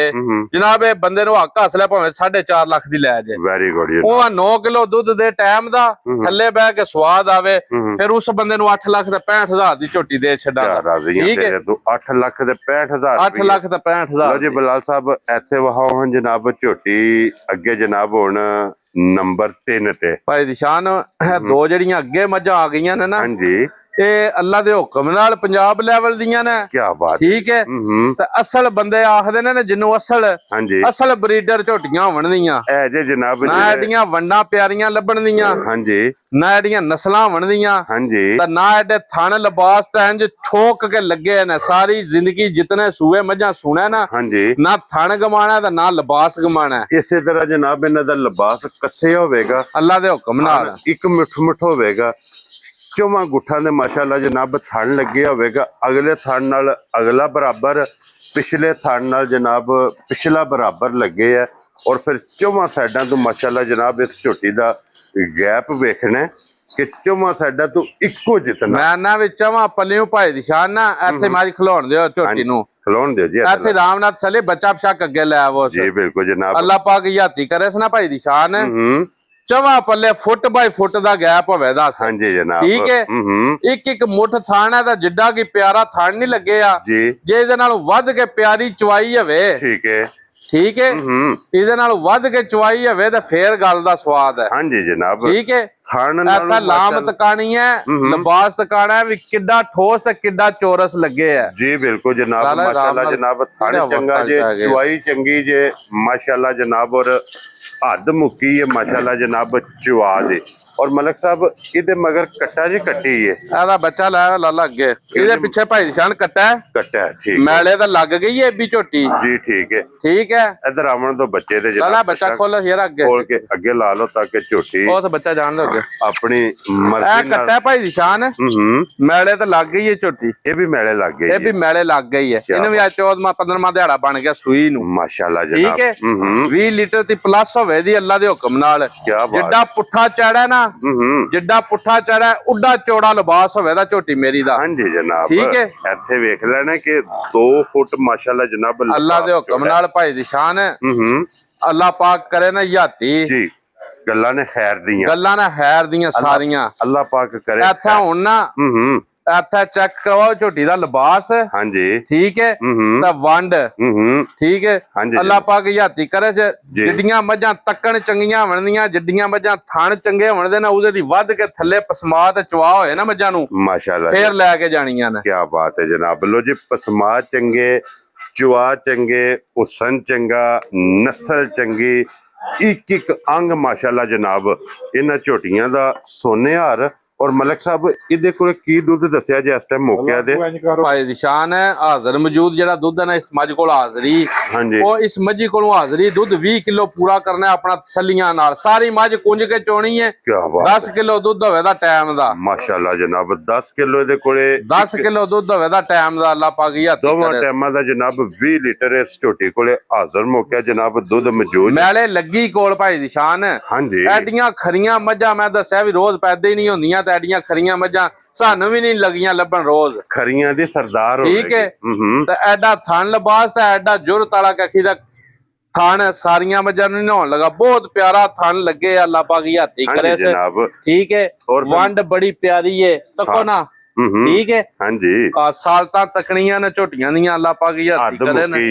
ਜਨਾਬ, ਇਹ ਬੰਦੇ ਨੂੰ ਹੱਕ ਹਾਸਲ ਹੈ ਭਾਵੇਂ 4.5 ਲੱਖ ਦੀ ਲੈ ਜਾਏ। ਵੈਰੀ ਗੁੱਡ ਉਹ 9 ਕਿਲੋ ਦੁੱਧ ਦੇ ਟਾਈਮ ਦਾ ਥੱਲੇ ਬਹਿ ਕੇ ਸਵਾਦ ਆਵੇ, ਫਿਰ ਉਸ ਬੰਦੇ ਨੂੰ 8 ਲੱਖ ਤੇ 65,000 ਦੀ ਝੋਟੀ ਦੇ ਛੱਡਾਂਗਾ। ਠੀਕ ਹੈ, ਤੂੰ 8 ਲੱਖ ਤੇ 65,000 8 ਲੱਖ ਤੇ 65,000। ਲਓ ਜੀ ਬਲਾਲ ਸਾਹਿਬ ਇੱਥੇ ਵਹਾਓ ਹੁਣ ਜਨਾਬ ਝੋਟੀ ਅੱਗੇ ਜਨਾਬ ਹੁਣ ਨੰਬਰ 3 ਤੇ ਭਾਈ ਦੀ ਸ਼ਾਨ ਦੋ ਜਿਹੜੀਆਂ ਅੱਗੇ ਮੱਝਾਂ ਆ ਗਈਆਂ ਨੇ ਨਾ, ਹਾਂਜੀ ਇਹ ਅੱਲਾ ਦੇ ਹੁਕਮ ਨਾਲ ਪੰਜਾਬ ਲੈਵਲ ਦੀਆਂ ਨੇ। ਕੀ ਬਾਤ। ਠੀਕ ਹੈ, ਤੇ ਅਸਲ ਬੰਦੇ ਆਖਦੇ ਨੇ ਜਿਹਨੂੰ ਹਾਂਜੀ ਅਸਲ ਬਰੀਡਰ ਝੋਟੀਆਂ ਬਣਦੀਆਂ ਇਹ ਜੇ ਜਨਾਬ ਨਾ, ਐਡੀਆਂ ਵੰਡਾਂ ਪਿਆਰੀਆਂ ਲੱਭਣਦੀਆਂ, ਹਾਂਜੀ ਨਾ ਐਡੀਆਂ ਨਸਲਾਂ ਬਣਦੀਆਂ, ਹਾਂਜੀ ਤਾਂ ਨਾ ਐਡੇ ਥਣ ਲਿਬਾਸ ਤਾਂ ਇੰਜ ਠੋਕ ਕੇ ਲੱਗੇ ਨੇ। ਸਾਰੀ ਜ਼ਿੰਦਗੀ ਜਿਤਨੇ ਸੂਏ ਮੱਝਾਂ ਸੁਣਿਆ ਨਾ, ਹਾਂਜੀ ਨਾ ਥਣ ਗਮਾਣਾ ਤੇ ਨਾ ਲਿਬਾਸ ਗਮਾਣਾ। ਇਸੇ ਤਰ੍ਹਾਂ ਜਨਾਬ ਇਹਨਾਂ ਦਾ ਲਿਬਾਸ ਕੱਸੇ ਹੋਵੇਗਾ, ਅੱਲਾ ਦੇ ਹੁਕਮ ਨਾਲ ਇੱਕ ਮੁੱਠ ਹੋਵੇਗਾ। ਚੌਵਾਂ ਗੁੱਠਾਂ ਦੇ ਮਾਸ਼ਾਅੱਲਾ ਜਨਾਬ ਥਣ ਲੱਗੇ ਹੋਵੇਗਾ, ਅਗਲੇ ਥਣ ਨਾਲ ਅਗਲਾ ਬਰਾਬਰ, ਪਿਛਲੇ ਥਣ ਨਾਲ ਜਨਾਬ ਪਿਛਲਾ ਬਰਾਬਰ ਲੱਗੇ ਆ। ਔਰ ਫਿਰ ਚੌਵਾਂ ਸਾਈਡਾਂ ਤੋਂ ਮਾਸ਼ਾਅੱਲਾ ਜਨਾਬ ਇਸ ਝੋਟੀ ਦਾ ਗੈਪ ਵੇਖਣਾ ਕਿ ਚੌਵਾਂ ਸਾਈਡਾਂ ਤੋਂ ਇੱਕੋ ਜਿਤਨਾ। ਮੈਂ ਨਾ ਵਿੱਚ ਵਾ ਪੱਲਿਓ ਭਾਈ ਦੀ ਸ਼ਾਨ ਨਾ ਇੱਥੇ ਮਾਜ ਖਲੋਣ ਦਿਓ ਝੋਟੀ ਨੂੰ, ਖਲੋਣ ਦਿਓ ਜੀ ਇੱਥੇ ਰਾਮਨਾਥ ਚਲੇ ਬੱਚਾ ਪਛਾਕ ਅੱਗੇ ਲੈ ਆਵੋ ਜੀ। ਬਿਲਕੁਲ ਜਨਾਬ, ਅੱਲਾ ਪਾਕ ਯਾਤੀ ਕਰੇ ਸਨਾ ਭਾਈ ਦੀ ਸ਼ਾਨ। ਚਵਾ ਪੱਲੇ ਫੁੱਟ ਬਾਈ ਫੁੱਟ ਦਾ ਗੈਪ ਹੋਵੇ ਦੱਸ। ਹਾਂਜੀ ਜਨਾਬ ਠੀਕ ਹੈ, ਇੱਕ ਇੱਕ ਮੁੱਠ ਥਾਣ ਹੈ ਤਾਂ ਜਿੱਡਾ ਕੀ ਪਿਆਰਾ ਥਾਣ ਨਹੀਂ ਲੱਗੇ ਆ ਜੀ, ਜੇ ਇਹਦੇ ਨਾਲ ਵੱਧ ਕੇ ਪਿਆਰੀ ਚਵਾਈ ਹੋਵੇ। ਠੀਕ ਹੈ ਠੀਕ ਹੈ, ਇਹਦੇ ਨਾਲ ਵੱਧ ਕੇ ਚਵਾਈ ਹੋਵੇ ਤਾਂ ਫੇਰ ਗੱਲ ਦਾ ਸਵਾਦ ਹੈ। ਹਾਂਜੀ ਜਨਾਬ ਠੀਕ ਹੈ, ਖਾਣ ਐਸਾ ਲਾਮ ਤਕਾਣੀ ਹੈ, ਲਿਬਾਸ ਤਕਾਣਾ ਹੈ ਵੀ ਕਿੱਡਾ ਠੋਸ ਤੇ ਕਿੱਡਾ ਚੌਰਸ ਲੱਗੇ ਆ ਜੀ। ਬਿਲਕੁਲ ਜਨਾਬ ਮਾਸ਼ਾਅੱਲਾ ਜਨਾਬ ਥਾਣ ਚੰਗਾ ਜੇ, ਚਵਾਈ ਚੰਗੀ ਜੇ ਮਾਸ਼ਾਅੱਲਾ ਜਨਾਬ, ਔਰ ਹੱਦ ਮੁੱਕੀ ਹੈ ਮਾਸ਼ਾਅੱਲਾ ਜਨਾਬ ਚਵਾ ਦੇ। ਔਰ ਮਲਕ ਸਾਹਿਬ ਇਹਦੇ ਮਗਰ ਕੱਟਾ ਜੀ ਕੱਟੀ ਹੈ, ਇਹਦਾ ਬੱਚਾ ਲੈ ਲਾਲਾ ਅੱਗੇ, ਇਹਦੇ ਪਿੱਛੇ ਭਾਈ ਨਿਸ਼ਾਨ ਕੱਟਾ ਕੱਟਾ ਠੀਕ ਮੈਲੇ ਤਾਂ ਲੱਗ ਗਈ ਹੈ ਵੀ ਝੋਟੀ ਜੀ। ਠੀਕ ਹੈ, ਠੀਕ ਹੈ, ਇਧਰ ਆਵਣ ਤੋਂ ਬੱਚੇ ਦੇ ਲਾਲਾ ਬੱਚਾ ਖੋਲ ਯਾਰ ਅੱਗੇ ਖੋਲ ਕੇ ਅੱਗੇ ਲਾ ਲਓ ਤਾਂ ਕਿ ਝੋਟੀ ਉਹ ਤਾਂ ਬੱਚਾ ਜਾਣ ਦੋ ਅੱਗੇ। ਆਪਣੀ ਇਹ ਮਰਜ਼ੀ ਨਾਲ ਕੱਟਾ ਭਾਈ ਨਿਸ਼ਾਨ ਮੈਲੇ ਤਾਂ ਲੱਗ ਗਈ ਹੈ ਝੋਟੀ, ਇਹ ਵੀ ਮੈਲੇ ਲੱਗ ਗਈ ਇਹ ਵੀ ਮੈਲੇ ਲੱਗ ਗਈ ਹੈ। ਇਹਨੂੰ ਵੀ ਅੱਜ 14ਵਾਂ 15ਵਾਂ ਦਿਹਾੜਾ ਬਣ ਗਿਆ ਸੂਈ ਨੂੰ ਮਾਸ਼ਾਅੱਲਾ ਜਨਾਬ। ਠੀਕ ਹੈ, 20 ਲੀਟਰ ਦੀ ਪਲੱਸ ਹੋਵੇ ਦੀ ਅੱਲਾ ਦੇ ਹੁਕਮ ਨਾਲ। ਜਿੱਡਾ ਪੁੱਠਾ ਚੜਾ ਨਾ, ਜਿੱਡਾ ਪੁੱਠਾ ਚੜਾ ਉੱਡਾ ਚੌੜਾ ਲਿਬਾਸ ਹੋਵੇ ਦਾ ਝੋਟੀ ਮੇਰੀ ਦਾ। ਹਾਂਜੀ ਜਨਾਬ, ਠੀਕ ਹੈ, ਇੱਥੇ ਵੇਖ ਲੈਣਾ ਕਿ 2 ਫੁੱਟ ਮਾਸ਼ਾਅੱਲਾ ਜਨਾਬ ਅੱਲਾ ਦੇ ਹੁਕਮ ਨਾਲ ਭਾਈ ਦੀ ਸ਼ਾਨ ਹੈ। ਅੱਲਾ ਪਾਕ ਕਰੇ ਨਾ ਯਾਤੀ ਜੀ, ਗੱਲਾਂ ਨੇ ਖੈਰ ਦੀਆਂ, ਗੱਲਾਂ ਨਾ ਖੈਰ ਦੀਆਂ ਸਾਰੀਆਂ ਅੱਲਾ ਪਾਕ ਕਰੇ। ਇੱਥੇ ਹੁਣ ਨਾ ਇੱਥੇ ਚੈੱਕ ਕਰਵਾਓ ਝੋਟੀ ਦਾ ਲਿਬਾਸ। ਹਾਂਜੀ ਠੀਕ ਹੈ, ਤਾਂ ਵੰਡ ਠੀਕ ਹੈ, ਅੱਲਾ ਪਾਕ ਯਾਤੀ ਕਰੇ। ਜਿੱਡੀਆਂ ਮੱਝਾਂ ਤੱਕਣ ਚੰਗੀਆਂ ਬਣਦੀਆਂ, ਜਿੱਡੀਆਂ ਮੱਝਾਂ ਥਣ ਚੰਗੇ ਬਣਦੇ ਨਾ, ਉਹਦੇ ਦੀ ਵੱਧ ਕੇ ਥੱਲੇ ਪਸਮਾ ਤੇ ਚਵਾ ਹੋਏ ਨਾ ਮੱਝਾਂ ਨੂੰ ਮਾਸ਼ਾਅੱਲਾ ਫੇਰ ਲੈ ਕੇ ਜਾਣੀਆਂ ਨੇ। ਕੀ ਬਾਤ ਹੈ ਜਨਾਬ। ਲੋ ਜੀ, ਪਸਮਾ ਚੰਗੇ, ਚਵਾ ਚੰਗੇ, ਹੁਸਨ ਚੰਗਾ, ਨਸਲ ਚੰਗੀ, ਇੱਕ ਇੱਕ ਅੰਗ ਮਾਸ਼ਾਅੱਲਾ ਜਨਾਬ ਇਹਨਾਂ ਝੋਟੀਆਂ ਦਾ ਸੋਨੇ ਹਾਰ। ਔਰ ਮਲਕ ਸਾਹਿਬ ਇਹਦੇ ਕੋਲ ਕੀ ਦੁੱਧ ਦੱਸਿਆ ਜੇ ਇਸ ਟਾਈਮ ਮੌਕਿਆ ਦੇ? ਭਾਈ ਦੀ ਸ਼ਾਨ ਹੈ ਹਾਜ਼ਰ ਮੌਜੂਦ ਜਿਹੜਾ ਦੁੱਧ ਹੈ ਨਾ ਇਸ ਮੱਝ ਕੋਲ ਹਾਜ਼ਰੀ, ਉਹ ਇਸ ਮੱਝੀ ਕੋਲੋਂ ਹਾਜ਼ਰੀ ਦੁੱਧ 20 ਕਿਲੋ ਪੂਰਾ ਕਰਨਾ ਆਪਣਾ ਤਸੱਲੀਆਂ ਨਾਲ। ਸਾਰੀ ਮੱਝ ਕੁੰਝ ਕੇ ਚੋਣੀ ਹੈ, 10 ਕਿਲੋ ਦੁੱਧ ਹੋਵੇ ਦਾ ਟਾਈਮ ਦਾ ਮਾਸ਼ਾਅੱਲਾ ਜਨਾਬ। 10 ਕਿਲੋ ਇਹਦੇ ਕੋਲੇ 10 ਕਿਲੋ ਦੁੱਧ ਹੋਵੇ ਦਾ ਟਾਈਮ ਦਾ ਅੱਲਾ ਪਾਕ ਯਾਤੀ ਕਰੇ। ਦੋਵਾਂ ਟਾਈਮਾਂ ਦਾ ਜਨਾਬ 20 ਲੀਟਰ ਇਸ ਝੋਟੀ ਕੋਲੇ ਹਾਜ਼ਰ ਮੌਕਿਆ ਜਨਾਬ ਦੁੱਧ ਮੌਜੂਦ। ਮੈਲੇ ਲੱਗੀ ਕੋਲ ਭਾਈ ਦੀ ਸ਼ਾਨ। ਹਾਂਜੀ, ਐਡੀਆਂ ਖਰੀਆਂ ਮੱਝਾਂ ਮੈਂ ਦੱਸਿਆ ਵੀ ਰੋਜ਼ ਪੈਦਾ ਹੀ ਨਹੀਂ ਹੁੰਦੀਆਂ, ਤੇ ਐਡੀਆਂ ਖਰੀਆਂ ਮੱਝਾਂ ਸਾਨੂੰ ਵੀ ਨਹੀਂ ਲੱਗੀਆਂ ਲੱਭਣ ਰੋਜ਼। ਖਰੀਆਂ ਦੀ ਸਰਦਾਰ ਹੋ ਠੀਕ ਹੈ, ਤੇ ਐਡਾ ਥਣ ਲਿਬਾਸ ਤੇ ਐਡਾ ਜੁਰਤ ਵਾਲਾ ਕੱਖੀ ਦਾ ਥਣ ਸਾਰੀਆਂ ਮੱਝਾਂ ਨੂੰ ਨਹਾਉਣ ਲਗਾ। ਬਹੁਤ ਪਿਆਰਾ ਥਣ ਲੱਗੇ ਅੱਲਾ ਪਾਕ ਯਾਤੀ ਕਰੇ ਜਨਾਬ। ਠੀਕ ਹੈ, ਵੰਡ ਬੜੀ ਪਿਆਰੀ ਹੈ ਤੱਕੋ ਨਾ। ਠੀਕ ਹੈ, ਹਾਂਜੀ, ਸਾਲਤਾਂ ਤਕਣੀਆਂ ਨੇ ਝੋਟੀਆਂ ਦੀਆਂ ਅੱਲਾ ਪਾਕ ਯਾਤੀ ਕਰੇ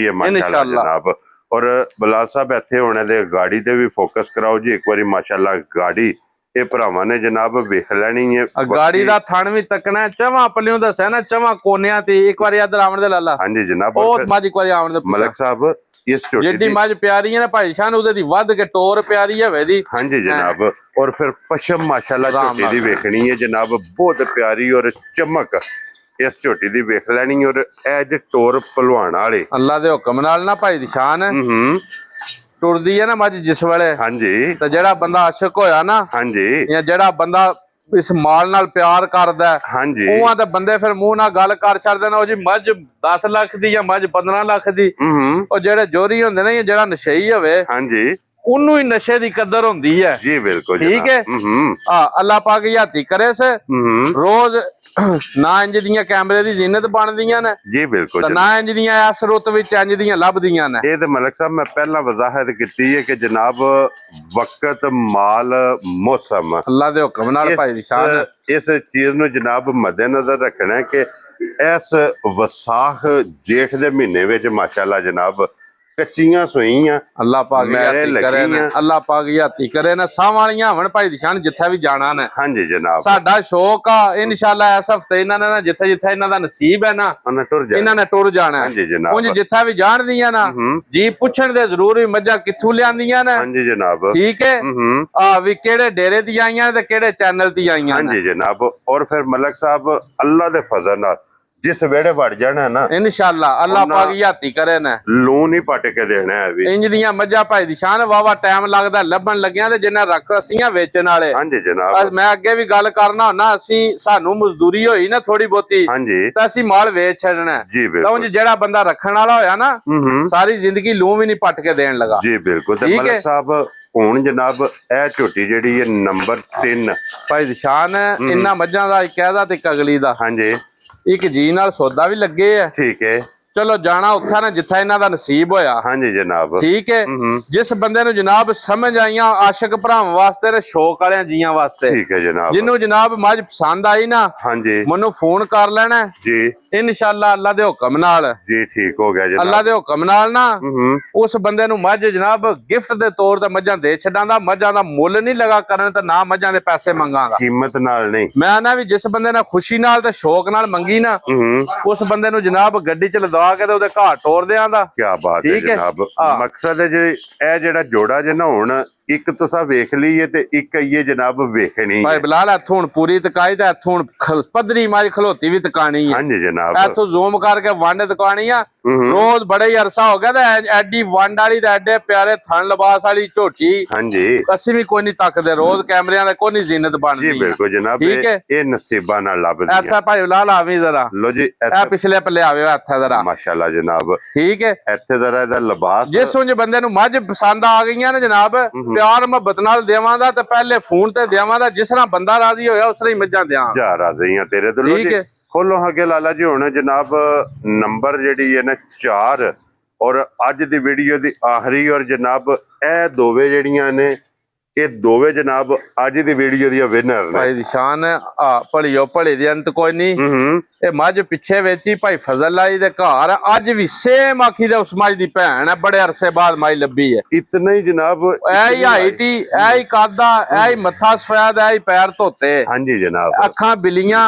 ਇਨਸ਼ਾਅੱਲਾ ਜਨਾਬ। ਔਰ ਬਲਾਲ ਸਾਹਿਬ ਇੱਥੇ ਹੋਣੇ ਦੇ ਗਾੜੀ ਤੇ ਵੀ ਫੋਕਸ ਕਰਾਓ ਜੀ ਇੱਕ ਵਾਰੀ ਮਾਸ਼ਾਅੱਲਾ। ਗਾੜੀ ਇਹ ਭਰਾਵਾਂ ਨੇ ਜਨਾਬ ਵੇਖ ਲੈਣੀ ਹੈ। ਗਾੜੀ ਦਾ ਥਣ ਵੀ ਤੱਕਣਾ, ਚਵਾਂ ਪੱਲਿਓਂ ਦੱਸਿਆ ਨਾ, ਚਵਾਂ ਕੋਨਿਆਂ ਤੇ ਇੱਕ ਵਾਰੀ ਇੱਧਰ ਆਉਣ ਦੇ ਲਾਲਾ। ਹਾਂਜੀ ਜਨਾਬ, ਬਹੁਤ ਮੱਝ ਇੱਕ ਵਾਰੀ ਆਉਣ ਦੇ ਮਲਕ ਸਾਹਿਬ। ਇਸ ਝੋਟੀ ਜਿਹੜੀ ਮੱਝ ਪਿਆਰੀ ਹੈ ਨਾ ਭਾਈ ਸ਼ਾਨ, ਉਹਦੇ ਦੀ ਵੱਧ ਕੇ ਟੋਰ ਪਿਆਰੀ ਹੋਵੇ ਦੀ। ਹਾਂਜੀ ਜਨਾਬ, ਔਰ ਫਿਰ ਪਸ਼ਮ ਮਾਸ਼ਾਅੱਲਾ ਝੋਟੀ ਦੀ ਵੇਖਣੀ ਹੈ ਜਨਾਬ, ਬਹੁਤ ਪਿਆਰੀ ਔਰ ਚਮਕ ਇਸ ਝੋਟੀ ਦੀ ਵੇਖ ਲੈਣੀ। ਔਰ ਐਜ ਟੋਰ ਭਲਵਾਨ ਵਾਲੇ ਅੱਲਾ ਦੇ ਹੁਕਮ ਨਾਲ ਨਾ ਭਾਈ ਦੀ ਸ਼ਾਨ ਟੁਰਦੀ ਹੈ ਨਾ ਮੱਝ ਜਿਸ ਵੇਲੇ। ਹਾਂਜੀ, ਤੇ ਜਿਹੜਾ ਬੰਦਾ ਆਸ਼ਿਕ ਹੋਇਆ ਨਾ, ਹਾਂਜੀ, ਜਾਂ ਜਿਹੜਾ ਬੰਦਾ ਇਸ ਮਾਲ ਨਾਲ ਪਿਆਰ ਕਰਦਾ, ਹਾਂਜੀ, ਉਹਾਂ ਤੇ ਬੰਦੇ ਫਿਰ ਮੂੰਹ ਨਾਲ ਗੱਲ ਕਰ ਛੱਡਦੇ ਨੇ, ਉਹ ਜੀ ਮੱਝ 10 ਲੱਖ ਦੀ ਜਾਂ ਮੱਝ 15 ਲੱਖ ਦੀ। ਉਹ ਜਿਹੜੇ ਜੋਰੀ ਹੁੰਦੇ ਨੇ, ਜਿਹੜਾ ਨਸ਼ਈ ਹੋਵੇ, ਹਾਂਜੀ, ਉਹਨੂੰ ਹੀ ਨਸ਼ੇ ਦੀ ਕਦਰ ਹੁੰਦੀ ਹੈ ਜੀ ਬਿਲकुल ਠੀਕ ਹੈ ਅੱਲਾਹ ਪਾਕ ਹਯਾਤੀ ਕਰੇ ਸੇ ਰੋਜ਼ ਨਾ ਇੰਜ ਦੀਆਂ ਕੈਮਰੇ ਦੀ ਜ਼ਿੰਨਤ ਬਣਦੀਆਂ ਨੇ ਜੀ ਬਿਲकुल ਤੇ ਨਾ ਇੰਜ ਦੀਆਂ ਇਸ ਰੁੱਤ ਵਿੱਚ ਇੰਜ ਦੀਆਂ ਲੱਭਦੀਆਂ ਨੇ ਇਹ ਤੇ ਮਲਕ ਸਾਹਿਬ ਮੈਂ ਪਹਿਲਾਂ ਵਜ਼ਾਹਤ ਕੀਤੀ ਹੈ ਕਿ ਜਨਾਬ ਵਕਤ ਮਾਲ ਮੌਸਮ ਅੱਲਾਹ ਦੇ ਹੁਕਮ ਨਾਲ ਭਾਈ ਦੀ ਸ਼ਾਨ ਇਸ ਚੀਜ਼ ਨੂੰ ਜਨਾਬ ਮੱਦੇਨਜ਼ਰ ਰੱਖਣਾ ਹੈ ਕਿ ਇਸ ਵਿਸਾਖ ਜੇਠ ਦੇ ਮਹੀਨੇ ਵਿੱਚ ਮਾਸ਼ਾਅੱਲਾ ਜਨਾਬ ਕੱਚੀਆਂ ਸੋਈਆਂ ਅੱਲਾਹ ਪਾਕ ਹਯਾਤੀ ਕਰੇ ਨੇ ਅੱਲਾਹ ਪਾਕ ਹਯਾਤੀ ਕਰੇ ਨੇ ਸਾਹ ਵਾਲੀਆਂ ਹਵਣ ਭਾਈ ਦੀ ਸ਼ਾਨ ਜਿੱਥੇ ਵੀ ਜਾਣਾ ਨੇ ਹਾਂਜੀ ਜਨਾਬ ਸਾਡਾ ਸ਼ੌਕ ਆ ਇਨਸ਼ਾਅੱਲਾ ਇਸ ਹਫਤੇ ਇਹਨਾਂ ਨੇ ਨਾ ਜਿੱਥੇ ਜਿੱਥੇ ਇਹਨਾਂ ਦਾ ਨਸੀਬ ਹੈ ਨਾ ਇਹਨਾਂ ਨੇ ਟੁਰ ਜਾਣਾ ਹਾਂਜੀ ਜਨਾਬ ਉਂਝ ਜਿੱਥੇ ਵੀ ਜਾਣਦੀਆਂ ਨਾ ਜੀ ਪੁੱਛਣ ਦੇ ਜ਼ਰੂਰ ਵੀ ਮੱਝਾਂ ਕਿੱਥੋਂ ਲਿਆਂਦੀਆਂ ਨੇ ਹਾਂਜੀ ਜਨਾਬ ਠੀਕ ਹੈ ਵੀ ਕਿਹੜੇ ਡੇਰੇ ਦੀ ਆਈਆਂ ਤੇ ਕਿਹੜੇ ਚੈਨਲ ਦੀ ਆਈਆਂ ਹਾਂਜੀ ਜਨਾਬ ਔਰ ਫਿਰ ਮਲਕ ਸਾਹਿਬ ਅੱਲਾਹ ਦੇ ਫਜ਼ਲ ਨਾਲ ਜਿਸ ਵੇੜੇ ਵੜ ਜਾਣਾ ਨਾ ਇਨਸ਼ਾਅੱਲਾ ਅੱਲਾਹ ਪਾਕ ਹਯਾਤੀ ਕਰੇ ਨੇ ਲੂਣ ਹੀ ਪਟ ਕੇ ਦੇਣਾ ਹੈ ਵੀ ਇੰਜ ਦੀਆਂ ਮੱਝਾਂ ਭਾਈ ਦੀ ਸ਼ਾਨ ਵਾਵਾ ਟਾਈਮ ਲੱਗਦਾ ਲੱਭਣ ਲੱਗਿਆ ਤੇ ਜਿੰਨਾ ਰੱਖ ਅਸੀਂ ਵੇਚਣ ਵਾਲੇ ਹਾਂਜੀ ਜਨਾਬ ਮੈਂ ਅੱਗੇ ਵੀ ਗੱਲ ਕਰਨਾ ਹੁੰਨਾ ਅਸੀਂ ਸਾਨੂੰ ਮਜ਼ਦੂਰੀ ਹੋਈ ਨਾ ਥੋੜੀ ਬਹੁਤੀ ਹਾਂਜੀ ਤਾਂ ਅਸੀਂ ਮਾਲ ਵੇਚ ਛੱਡਣਾ ਜੀ ਤਾਂ ਬਿਲਕੁਲ ਜਿਹੜਾ ਬੰਦਾ ਰੱਖਣ ਵਾਲਾ ਹੋਇਆ ਨਾ ਸਾਰੀ ਜ਼ਿੰਦਗੀ ਲੂੰ ਵੀ ਨਹੀਂ ਪੱਟ ਕੇ ਦੇਣ ਲਗਾ ਜੀ ਬਿਲਕੁਲ ਤੇ ਮਲਕ ਸਾਹਿਬ ਹੁਣ ਜਨਾਬ ਇਹ ਝੋਟੀ ਜਿਹੜੀ ਹੈ ਨੰਬਰ 3 ਭਾਈ ਦੀ ਸ਼ਾਨ ਇਹਨਾਂ ਮੱਝਾਂ ਦਾ ਇੱਕ ਇਹਦਾ ਤੇ ਇੱਕ ਅਗਲੀ ਦਾ ਹਾਂਜੀ ਇੱਕ ਜੀ ਨਾਲ ਸੌਦਾ ਵੀ ਲੱਗੇ ਆ ਠੀਕ ਹੈ ਚਲੋ ਜਾਣਾ ਉੱਥਾ ਨਾ ਜਿੱਥਾ ਇਹਨਾਂ ਦਾ ਨਸੀਬ ਹੋਇਆ ਹਾਂਜੀ ਜਨਾਬ ਠੀਕ ਹੈ ਜਿਸ ਬੰਦੇ ਨੂੰ ਜਨਾਬ ਸਮਝ ਆਈਆਂ ਆਸ਼ਿਕ ਭਰਾਵਾਂ ਵਾਸਤੇ ਤੇ ਸ਼ੌਕ ਵਾਲਿਆਂ ਜੀਆਂ ਵਾਸਤੇ ਠੀਕ ਹੈ ਜਨਾਬ ਜਿਹਨੂੰ ਜਨਾਬ ਮੱਝ ਪਸੰਦ ਆਈ ਨਾ ਹਾਂਜੀ ਮੈਨੂੰ ਫੋਨ ਕਰ ਲੈਣਾ ਜੀ ਇਨਸ਼ਾਅੱਲਾ ਅੱਲਾ ਦੇ ਹੁਕਮ ਨਾਲ ਜੀ ਠੀਕ ਹੋ ਗਿਆ ਜਨਾਬ ਅੱਲਾ ਦੇ ਹੁਕਮ ਨਾਲ ਨਾ ਉਸ ਬੰਦੇ ਨੂੰ ਮੱਝ ਜਨਾਬ ਗਿਫਟ ਦੇ ਤੌਰ ਤੇ ਮੱਝਾਂ ਦੇ ਛੱਡਾਂਦਾ ਮੱਝਾਂ ਦਾ ਮੁੱਲ ਨਹੀਂ ਲਗਾ ਕਰਨ ਤੇ ਨਾ ਮੱਝਾਂ ਦੇ ਪੈਸੇ ਮੰਗਾਂਗਾ ਕੀਮਤ ਨਾਲ ਨਹੀਂ ਮੈਂ ਨਾ ਵੀ ਜਿਸ ਬੰਦੇ ਨੇ ਖੁਸ਼ੀ ਨਾਲ ਤੇ ਸ਼ੌਕ ਨਾਲ ਮੰਗੀ ਨਾ ਉਸ ਬੰਦੇ ਨੂੰ ਜਨਾਬ ਗੱਡੀ ਚ ਲਦਵਾ ਕੇ ਤੇ ਉਹਦੇ ਘਰ ਤੋਰ ਦਿਆਂਦਾ ਕੀ ਬਾਤ ਹੈ ਜਨਾਬ ਮਕਸਦ ਹੈ ਜੇ ਇਹ ਜਿਹੜਾ ਜੋੜਾ ਜੇ ਨਾ ਹੁਣ ਇੱਕ ਤੁਸੀਂ ਵੇਖ ਲਈਏ ਤੇ ਇੱਕ ਆਈਏ ਜਨਾਬ ਵੇਖਣੀ ਭਾਈ ਬਿਲਾਲ ਇੱਥੋਂ ਹੁਣ ਪੂਰੀ ਤਕਾਈ ਤੇ ਇੱਥੋਂ ਹੁਣ ਪੱਧਰੀ ਮਾਰੀ ਖਲੋਤੀ ਵੀ ਤਕਾਣੀ ਹੈ ਹਾਂਜੀ ਜਨਾਬ ਇੱਥੋਂ ਜ਼ੂਮ ਕਰਕੇ ਵੰਡ ਤਕਾਣੀ ਆ ਰੋਜ਼ ਬੜੇ ਹੀ ਅਰਸਾ ਹੋ ਗਿਆ ਤੇ ਐਡੀ ਵੰਡ ਵਾਲੀ ਤੇ ਐਡੇ ਪਿਆਰੇ ਥਣ ਲਿਬਾਸ ਵਾਲੀ ਝੋਟੀ ਹਾਂਜੀ ਅਸੀਂ ਵੀ ਕੋਈ ਨਹੀਂ ਤੱਕਦੇ ਰੋਜ਼ ਕੈਮਰਿਆਂ ਦਾ ਕੋਈ ਨਹੀਂ ਜ਼ਿੰਨਤ ਬਣਦੀ ਜੀ ਬਿਲਕੁਲ ਜਨਾਬ ਇਹ ਨਸੀਬਾਂ ਨਾਲ ਲੱਭਦੀ ਇੱਥੇ ਭਾਈ ਬਿਲਾਲ ਆਵੀਂ ਜ਼ਰਾ ਲੋ ਜੀ ਇਹ ਪਿਛਲੇ ਪੱਲੇ ਆਵੇ ਇੱਥੇ ਜ਼ਰਾ ਮਾਸ਼ਾਅੱਲਾ ਜਨਾਬ ਠੀਕ ਹੈ ਇੱਥੇ ਜ਼ਰਾ ਇਹਦਾ ਲਿਬਾਸ ਜਿਸ ਉਂਝ ਬੰਦੇ ਨੂੰ ਮੱਝ ਪਸੰਦ ਆ ਗਈਆਂ ਨੇ ਜਨਾਬ ਪਿਆਰ ਮੁਹੱਬਤ ਨਾਲ ਦੇਵਾਂਦਾ ਤੇ ਪਹਿਲੇ ਫੋਨ ਤੇ ਦੇਵਾਂਦਾ ਜਿਸ ਤਰ੍ਹਾਂ ਬੰਦਾ ਰਾਜ਼ੀ ਹੋਇਆ ਉਸ ਤਰ੍ਹਾਂ ਹੀ ਮੱਝਾਂ ਦਿਆਂ ਜਾ ਰਾਜ਼ੀਆਂ ਤੇਰੇ ਤੋਂ ਠੀਕ ਹੈ ਖੋਲੋ ਹਗੇ ਲਾਲਾ ਜੀ ਹੁਣ ਜਨਾਬ ਨੰਬਰ ਜਿਹੜੀ ਹੈ ਨਾ 4 ਔਰ ਅੱਜ ਦੀ ਵੀਡੀਓ ਦੀ ਆਖਰੀ ਔਰ ਜਨਾਬ ਇਹ ਦੋਵੇਂ ਜਿਹੜੀਆਂ ਨੇ ਇਹ ਦੋਵੇਂ ਜਨਾਬ ਅੱਜ ਦੀ ਵੀਡੀਓ ਦੀਆਂ ਵਿਨਰ ਨੇ ਭਾਈ ਦੀ ਸ਼ਾਨ ਭਲੀਓ ਭਲੀ ਦੇ ਅੰਤ ਕੋਈ ਨਹੀਂ ਇਹ ਮੱਝ ਪਿੱਛੇ ਵੇਚੀ ਭਾਈ ਫਜ਼ਲ ਆਈ ਦੇ ਘਰ ਅੱਜ ਵੀ ਸੇਮ ਆਖੀ ਦੇ ਉਸ ਮੱਝ ਦੀ ਭੈਣ ਹੈ ਬੜੇ ਅਰਸੇ ਬਾਅਦ ਮਾਈ ਲੱਭੀ ਹੈ ਇਤਨਾ ਹੀ ਜਨਾਬ ਐ ਹੀ ਹਾਈਟੀ ਐ ਹੀ ਕਾਦਾ ਐ ਹੀ ਮੱਥਾ ਸਫੈਦ ਐ ਹੀ ਪੈਰ ਧੋਤੇ ਹਾਂਜੀ ਜਨਾਬ ਅੱਖਾਂ ਬਿਲੀਆਂ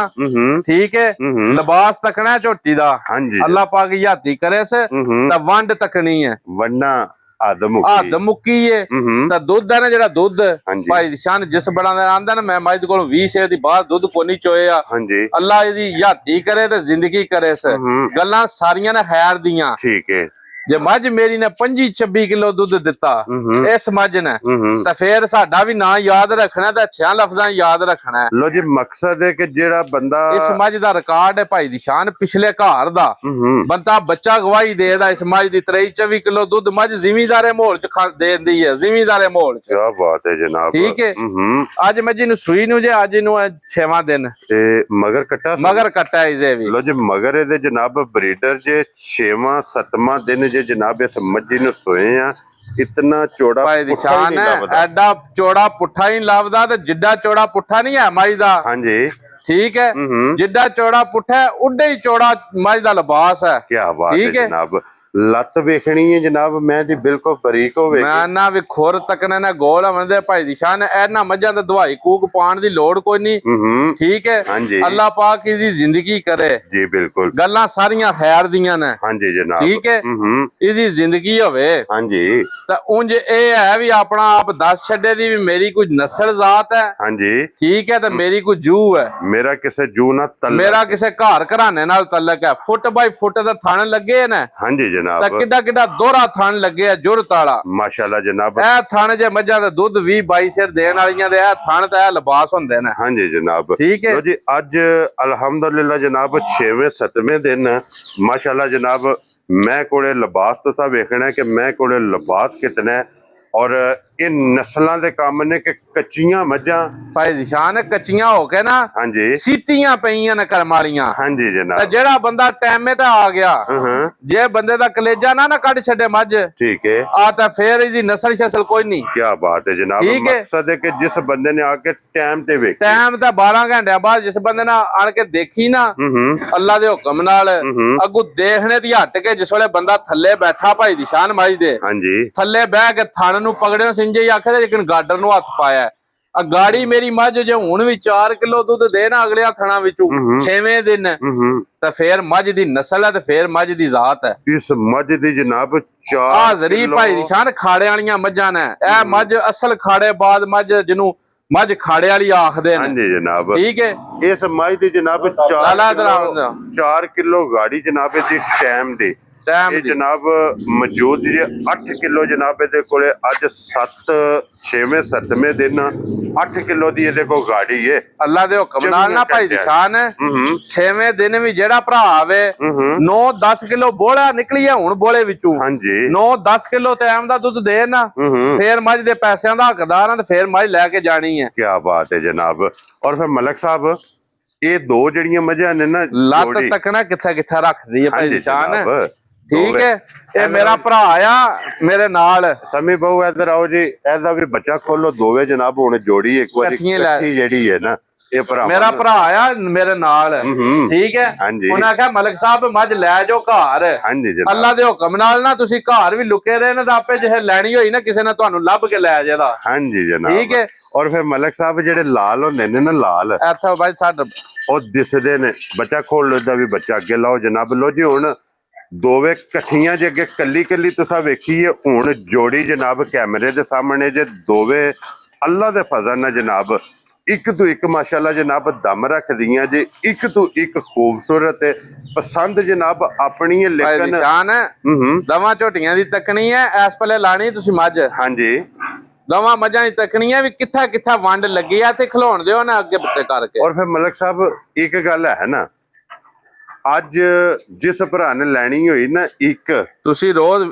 ਠੀਕ ਹੈ ਲਿਬਾਸ ਤੱਕਣਾ ਝੋਟੀ ਦਾ ਹਾਂਜੀ ਅੱਲਾਹ ਪਾਕ ਹਯਾਤੀ ਕਰੇ ਸੇ ਤਾਂ ਵੰਡ ਤੱਕਣੀ ਹੈ ਵੰਡਾ ਆਦ ਮੁੱਕੀ ਏ ਤਾਂ ਦੁੱਧ ਹੈ ਨਾ ਜਿਹੜਾ ਦੁੱਧ ਭਾਈ ਦੀ ਸ਼ਾਨ ਜਿਸ ਬੜਾ ਦਾ ਆਂਦਾ ਨਾ ਮੈਂ ਮੱਝ ਕੋਲ 20 ਸੇ ਦੀ ਬਾਅਦ ਦੁੱਧ ਕੋਨੀ ਚੋਇਆ ਅੱਲਾ ਇਹਦੀ ਹਯਾਤੀ ਕਰੇ ਤੇ ਜ਼ਿੰਦਗੀ ਕਰੇ ਸੇ ਗੱਲਾਂ ਸਾਰੀਆਂ ਨੇ ਖੈਰ ਦੀਆਂ ਠੀਕ ਹੈ ਜੇ ਮੱਝ ਮੇਰੀ ਨੇ 25-26 ਕਿਲੋ ਦੁੱਧ ਦਿੱਤਾ ਇਸ ਮੱਝ ਨੇ ਤਾਂ ਫੇਰ ਸਾਡਾ ਵੀ ਨਾਂ ਯਾਦ ਰੱਖਣਾ ਤੇ ਅੱਛਿਆਂ ਲਫ਼ਜ਼ਾਂ ਯਾਦ ਰੱਖਣਾ ਲੋ ਜੀ ਮਕਸਦ ਹੈ ਕਿ ਜਿਹੜਾ ਬੰਦਾ ਇਸ ਮੱਝ ਦਾ ਰਿਕਾਰਡ ਹੈ ਭਾਈ ਦੀ ਸ਼ਾਨ ਪਿਛਲੇ ਘਰ ਦਾ ਬੰਦਾ ਬੱਚਾ ਗਵਾਹੀ ਦੇਦਾ ਇਸ ਮੱਝ ਦੀ 23-24 ਕਿਲੋ ਦੁੱਧ ਮੱਝ ਜ਼ਿਮੀਂਦਾਰੇ ਮਾਹੌਲ ਚ ਦੇਂਦੀ ਹੈ ਜ਼ਿਮੀਂਦਾਰੇ ਮਾਹੌਲ ਚ ਕੀ ਬਾਤ ਹੈ ਜਨਾਬ ਠੀਕ ਹੈ ਅੱਜ ਮੱਝੀ ਨੂੰ ਸੂਈ ਨੂੰ ਜੇ ਅੱਜ ਨੂੰ 6ਵਾਂ ਦਿਨ ਤੇ ਮਗਰ ਕੱਟਾ ਇਸੇ ਵੀ ਲੋ ਜੀ ਮਗਰ ਇਹਦੇ ਜਨਾਬ ਬਰੀਡਰ ਜੇ 6ਵਾਂ 7ਵਾਂ ਦਿਨ ਜੇ ਜਨਾਬ ਇਸ ਮੱਝੀ ਨੂੰ ਸੋਏ ਆ ਇਤਨਾ ਚੌੜਾ ਭਾਈ ਦੀ ਸ਼ਾਨ ਹੈ ਐਡਾ ਚੌੜਾ ਪੁੱਠਾ ਹੀ ਲੱਭਦਾ ਤੇ ਜਿੱਡਾ ਚੌੜਾ ਪੁੱਠਾ ਨਹੀਂ ਹੈ ਮੱਝ ਦਾ ਹਾਂਜੀ ਠੀਕ ਹੈ ਜਿੱਡਾ ਚੌੜਾ ਪੁੱਠਾ ਹੈ ਉੱਡੇ ਹੀ ਚੌੜਾ ਮੱਝ ਦਾ ਲਿਬਾਸ ਹੈ ਕੀ ਬਾਤ ਹੈ ਜਨਾਬ ਲੱਤ ਵੇਖਣੀ ਹੈ ਜਨਾਬ ਮੈਂ ਦੀ ਬਿਲਕੁਲ ਬਰੀਕ ਹੋਵੇ ਮੈਂ ਨਾ ਵੀ ਖੁਰ ਤੱਕਣੇ ਨਾ ਗੋਲ ਹਮਦੇ ਭਾਈ ਦੀ ਸ਼ਾਨ ਇਹਨਾਂ ਮੱਝਾਂ ਤੇ ਦਵਾਈ ਕੂਕ ਪਾਉਣ ਦੀ ਲੋੜ ਕੋਈ ਨਹੀਂ ਠੀਕ ਹੈ ਅੱਲਾਹ ਪਾਕ ਇਹਦੀ ਜ਼ਿੰਦਗੀ ਕਰੇ ਜੀ ਬਿਲਕੁਲ ਗੱਲਾਂ ਸਾਰੀਆਂ ਖੈਰ ਦੀਆਂ ਨੇ ਹਾਂਜੀ ਜਨਾਬ ਠੀਕ ਹੈ ਇਹਦੀ ਜ਼ਿੰਦਗੀ ਹੋਵੇ ਹਾਂਜੀ ਤਾਂ ਉਂਝ ਇਹ ਹੈ ਵੀ ਆਪਣਾ ਆਪ ਦੱਸ ਛੱਡੇ ਦੀ ਵੀ ਮੇਰੀ ਕੋਈ ਨਸਲ ਜ਼ਾਤ ਹੈ ਹਾਂਜੀ ਠੀਕ ਹੈ ਤੇ ਮੇਰੀ ਕੋਈ ਜੂ ਹੈ ਮੇਰਾ ਕਿਸੇ ਜੂ ਨਾਲ ਤਲਕ ਮੇਰਾ ਕਿਸੇ ਘਰ ਘਰਾਣੇ ਨਾਲ ਤਲਕ ਹੈ ਫੁੱਟ ਬਾਈ ਫੁੱਟ ਦਾ ਥਣ ਲੱਗੇ ਨੇ ਹਾਂਜੀ ਤਾਂ ਕਿੱਡਾ ਕਿੱਡਾ ਦੋਹਰਾ ਥਣ ਲੱਗਿਆ ਜੁਰਤ ਵਾਲਾ ਮਾਸ਼ਾਅੱਲਾ ਜਨਾਬ ਇਹ ਥਣ ਜੇ ਮੱਝਾਂ ਦਾ ਦੁੱਧ 20-22 ਸਿਰ ਦੇਣ ਵਾਲੀਆਂ ਦੇ ਇਹ ਥਣ ਤੇ ਇਹ ਲਿਬਾਸ ਹੁੰਦੇ ਨੇ ਹਾਂਜੀ ਜਨਾਬ ਠੀਕ ਹੈ ਜੀ ਅੱਜ ਅਲਹਮਦੁਲਿਲਾ ਜਨਾਬ 6ਵੇਂ 7ਵੇਂ ਦਿਨ ਮਾਸ਼ਾਅੱਲਾ ਜਨਾਬ ਮੈਂ ਕੋਲੇ ਲਿਬਾਸ ਤੁਸੀਂ ਵੇਖਣਾ ਕਿ ਮੈਂ ਕੋਲੇ ਲਿਬਾਸ ਕਿਤਨਾ ਔਰ ਇਹ ਨਸਲਾਂ ਦੇ ਕੰਮ ਨੇ ਕਿ ਕੱਚੀਆਂ ਮੱਝਾਂ ਭਾਈ ਦੀ ਸ਼ਾਨ ਕੱਚੀਆਂ ਹੋ ਕੇ ਨਾ ਹਾਂਜੀ ਸੀਤੀਆਂ ਪਈਆਂ ਨੇ ਕਰਮ ਵਾਲੀਆਂ। ਹਾਂਜੀ ਤੇ ਜਨਾਬ। ਜਿਹੜਾ ਬੰਦਾ ਟਾਈਮੇ ਤੇ ਆ ਗਿਆ, ਹਾਂ ਜੇ ਬੰਦੇ ਦਾ ਕਲੇਜਾ ਨਾ ਕੱਢ ਛੱਡੇ ਮੱਝ ਠੀਕ ਹੈ, ਆ ਤਾਂ ਫੇਰ ਇਹਦੀ ਨਸਲ ਸ਼ਸਲ ਕੋਈ ਨਹੀਂ। ਕੀ ਬਾਤ ਹੈ ਜਨਾਬ। ਠੀਕ ਹੈ। ਮਕਸਦ ਹੈ ਕਿ ਜਿਸ ਬੰਦੇ ਨੇ ਆ ਕੇ ਟਾਈਮ ਤੇ ਵੇਖਿਆ, ਟਾਈਮ ਤਾਂ 12 ਘੰਟਿਆਂ ਬਾਅਦ ਜਿਸ ਬੰਦੇ ਨੇ ਆਣ ਕੇ ਦੇਖੀ ਨਾ ਅੱਲਾ ਦੇ ਹੁਕਮ ਨਾਲ, ਅੱਗੂ ਦੇਖਣੇ ਦੀ ਹਟ ਕੇ ਜਿਸ ਵੇਲੇ ਬੰਦਾ ਥੱਲੇ ਬੈਠਾ ਭਾਈ ਦੀ ਸ਼ਾਨ ਮਾਈ ਦੇ ਹਾਂਜੀ ਥੱਲੇ ਬਹਿ ਕੇ ਥਣ ਨੂੰ ਪਕੜਿਓ ਸਿੰਜੇ ਆਖੇ ਲੇਕਿਨ ਗਾਡਰ ਨੂੰ ਹੱਥ ਪਾਇਆ। ਆ ਗਾੜੀ ਮੇਰੀ ਮੱਝ ਜੇ ਹੁਣ ਵੀ 4 ਕਿਲੋ ਦੁੱਧ ਦੇ ਨਾ ਅਗਲਿਆਂ ਥਣਾ ਵਿੱਚੋਂ 6ਵੇਂ ਦਿਨ ਤਾਂ ਫੇਰ ਮੱਝ ਦੀ ਨਸਲ ਹੈ ਤੇ ਫੇਰ ਮੱਝ ਦੀ ਜ਼ਾਤ ਹੈ। ਇਸ ਮੱਝ ਦੀ ਜਨਾਬ 4 ਹਾਜ਼ਰੀ ਭਾਈ ਦੀ ਸ਼ਾਨ ਖਾੜੇ ਵਾਲੀਆਂ ਮੱਝਾਂ ਨੇ। ਇਹ ਮੱਝ ਅਸਲ ਖਾੜੇ ਬਾਅਦ ਮੱਝ ਜਿਹਨੂੰ ਮੱਝ ਖਾੜੇ ਵਾਲੀ ਆਖਦੇ ਨੇ। ਹਾਂਜੀ ਜਨਾਬ। ਠੀਕ ਹੈ। ਇਸ ਮੱਝ ਦੀ ਜਨਾਬ 4 ਕਿਲੋ ਗਾੜੀ ਜਨਾਬ ਦੀ ਟਾਈਮ ਦੀ ਇਹ ਜਨਾਬ ਮੌਜੂਦ ਜੀ 8 ਕਿਲੋ ਜਨਾਬ ਇਹਦੇ ਕੋਲੇ ਅੱਜ 7ਵੇਂ ਦਿਨ 8 ਕਿਲੋ ਦੀ ਇਹਦੇ ਕੋਲ ਗਾੜੀ ਏ। ਅੱਲਾ ਦੇ ਹੁਕਮ ਨਾਲ ਨਾ ਭਾਈ ਦੀ ਸ਼ਾਨ 6ਵੇਂ ਦਿਨ ਵੀ ਜਿਹੜਾ ਭਰਾ ਆਵੇ 9-10 ਕਿਲੋ ਬੋਲਾ ਨਿਕਲੀ ਹੈ ਹੁਣ ਬੋਲੇ ਵਿੱਚੋਂ। ਹਾਂਜੀ 9-10 ਕਿਲੋ ਟਾਈਮ ਦਾ ਦੁੱਧ ਦੇ ਨਾ ਫੇਰ ਮੱਝ ਦੇ ਪੈਸਿਆਂ ਦਾ ਹੱਕਦਾਰ ਆ ਤੇ ਫੇਰ ਮੱਝ ਲੈ ਕੇ ਜਾਣੀ ਹੈ। ਕੀ ਬਾਤ ਹੈ ਜਨਾਬ। ਔਰ ਫਿਰ ਮਲਕ ਸਾਹਿਬ ਇਹ ਦੋ ਜਿਹੜੀਆਂ ਮੱਝਾਂ ਨੇ ਨਾ ਲੱਤ ਤੱਕਣਾ ਕਿੱਥੇ ਕਿੱਥੇ ਰੱਖਦੀ ਹੈ ਭਾਈ ਦੀ ਸ਼ਾਨ। ਠੀਕ ਹੈ। ਇਹ ਮੇਰਾ ਭਰਾ ਆ ਮੇਰੇ ਨਾਲ। ਸਮੀ ਬਹੁ ਇੱਧਰ ਆਓ ਜੀ। ਇਹਦਾ ਵੀ ਬੱਚਾ ਖੋਲੋ ਦੋਵੇਂ ਜਨਾਬ ਹੁਣ ਜੋੜੀ ਇੱਕ ਵਾਰੀ ਇਕੱਠੀ ਜਿਹੜੀ ਹੈ ਨਾ ਇਹ ਭਰਾ ਮੇਰਾ ਭਰਾ ਆ ਮੇਰੇ ਨਾਲ। ਠੀਕ ਹੈ। ਉਹਨਾਂ ਆਖਿਆ ਮਲਕ ਸਾਹਿਬ ਮੱਝ ਲੈ ਜਾਓ ਘਰ। ਹਾਂਜੀ ਜਨਾਬ। ਅੱਲਾ ਦੇ ਹੁਕਮ ਨਾਲ ਨਾ ਤੁਸੀਂ ਘਰ ਵੀ ਲੁਕੇ ਰਹੇ ਨੇ ਤਾਂ ਆਪੇ ਜਿਹੇ ਲੈਣੀ ਹੋਈ ਨਾ ਕਿਸੇ ਨੇ ਤੁਹਾਨੂੰ ਲੱਭ ਕੇ ਲੈ ਜਾਦਾ। ਹਾਂਜੀ ਜਨਾਬ। ਠੀਕ ਹੈ। ਔਰ ਫਿਰ ਮਲਕ ਸਾਹਿਬ ਜਿਹੜੇ ਲਾਲ ਹੁੰਦੇ ਨੇ ਨਾ ਲਾਲ ਇੱਥੇ ਬਾਈ ਸਾਡਾ ਉਹ ਦਿਸਦੇ ਨੇ। ਬੱਚਾ ਖੋਲ ਲੋ ਦਾ ਵੀ ਬੱਚਾ ਅੱਗੇ ਲਾਓ ਜਨਾਬ। ਲੋ ਜੀ ਹੁਣ ਦੋਵੇਂ ਇਕੱਠੀਆਂ ਜੇ ਅੱਗੇ ਕੱਲੀ ਕੱਲੀ ਤੁਸੀਂ ਵੇਖੀਏ ਹੁਣ ਜੋੜੀ ਜਨਾਬ ਕੈਮਰੇ ਦੇ ਸਾਹਮਣੇ ਜੇ ਦੋਵੇਂ ਅੱਲਾ ਦੇ ਫਜ਼ਲ ਨਾਲ ਜਨਾਬ ਇੱਕ ਤੋਂ ਇੱਕ ਮਾਸ਼ਾਅੱਲਾ ਜਨਾਬ ਦਮ ਰੱਖਦੀਆਂ ਜੇ ਇੱਕ ਤੋਂ ਇੱਕ ਖੂਬਸੂਰਤ ਪਸੰਦ ਜਨਾਬ ਆਪਣੀ ਲੇਕਿਨ ਸ਼ਾਨ ਦਵਾਂ ਝੋਟੀਆਂ ਦੀ ਤੱਕਣੀ ਹੈ ਇਸ ਪਲੇ ਲਾਣੀ ਤੁਸੀਂ ਮੱਝ। ਹਾਂਜੀ ਦਵਾਂ ਮੱਝਾਂ ਦੀ ਤੱਕਣੀ ਹੈ ਵੀ ਕਿੱਥਾ ਕਿੱਥਾ ਵੰਡ ਲੱਗੀ ਆ ਤੇ ਖਿਲਾਉਣ ਦਿਓ ਨਾ ਅੱਗੇ ਪਿੱਛੇ ਕਰਕੇ। ਔਰ ਫਿਰ ਮਲਕ ਸਾਹਿਬ ਇੱਕ ਗੱਲ ਹੈ ਨਾ ਅੱਜ ਜਿਸ ਭਰਾ ਨੇ ਲੈਣੀ ਹੋਈ ਨਾ ਇੱਕ ਤੁਸੀਂ ਰੋਜ਼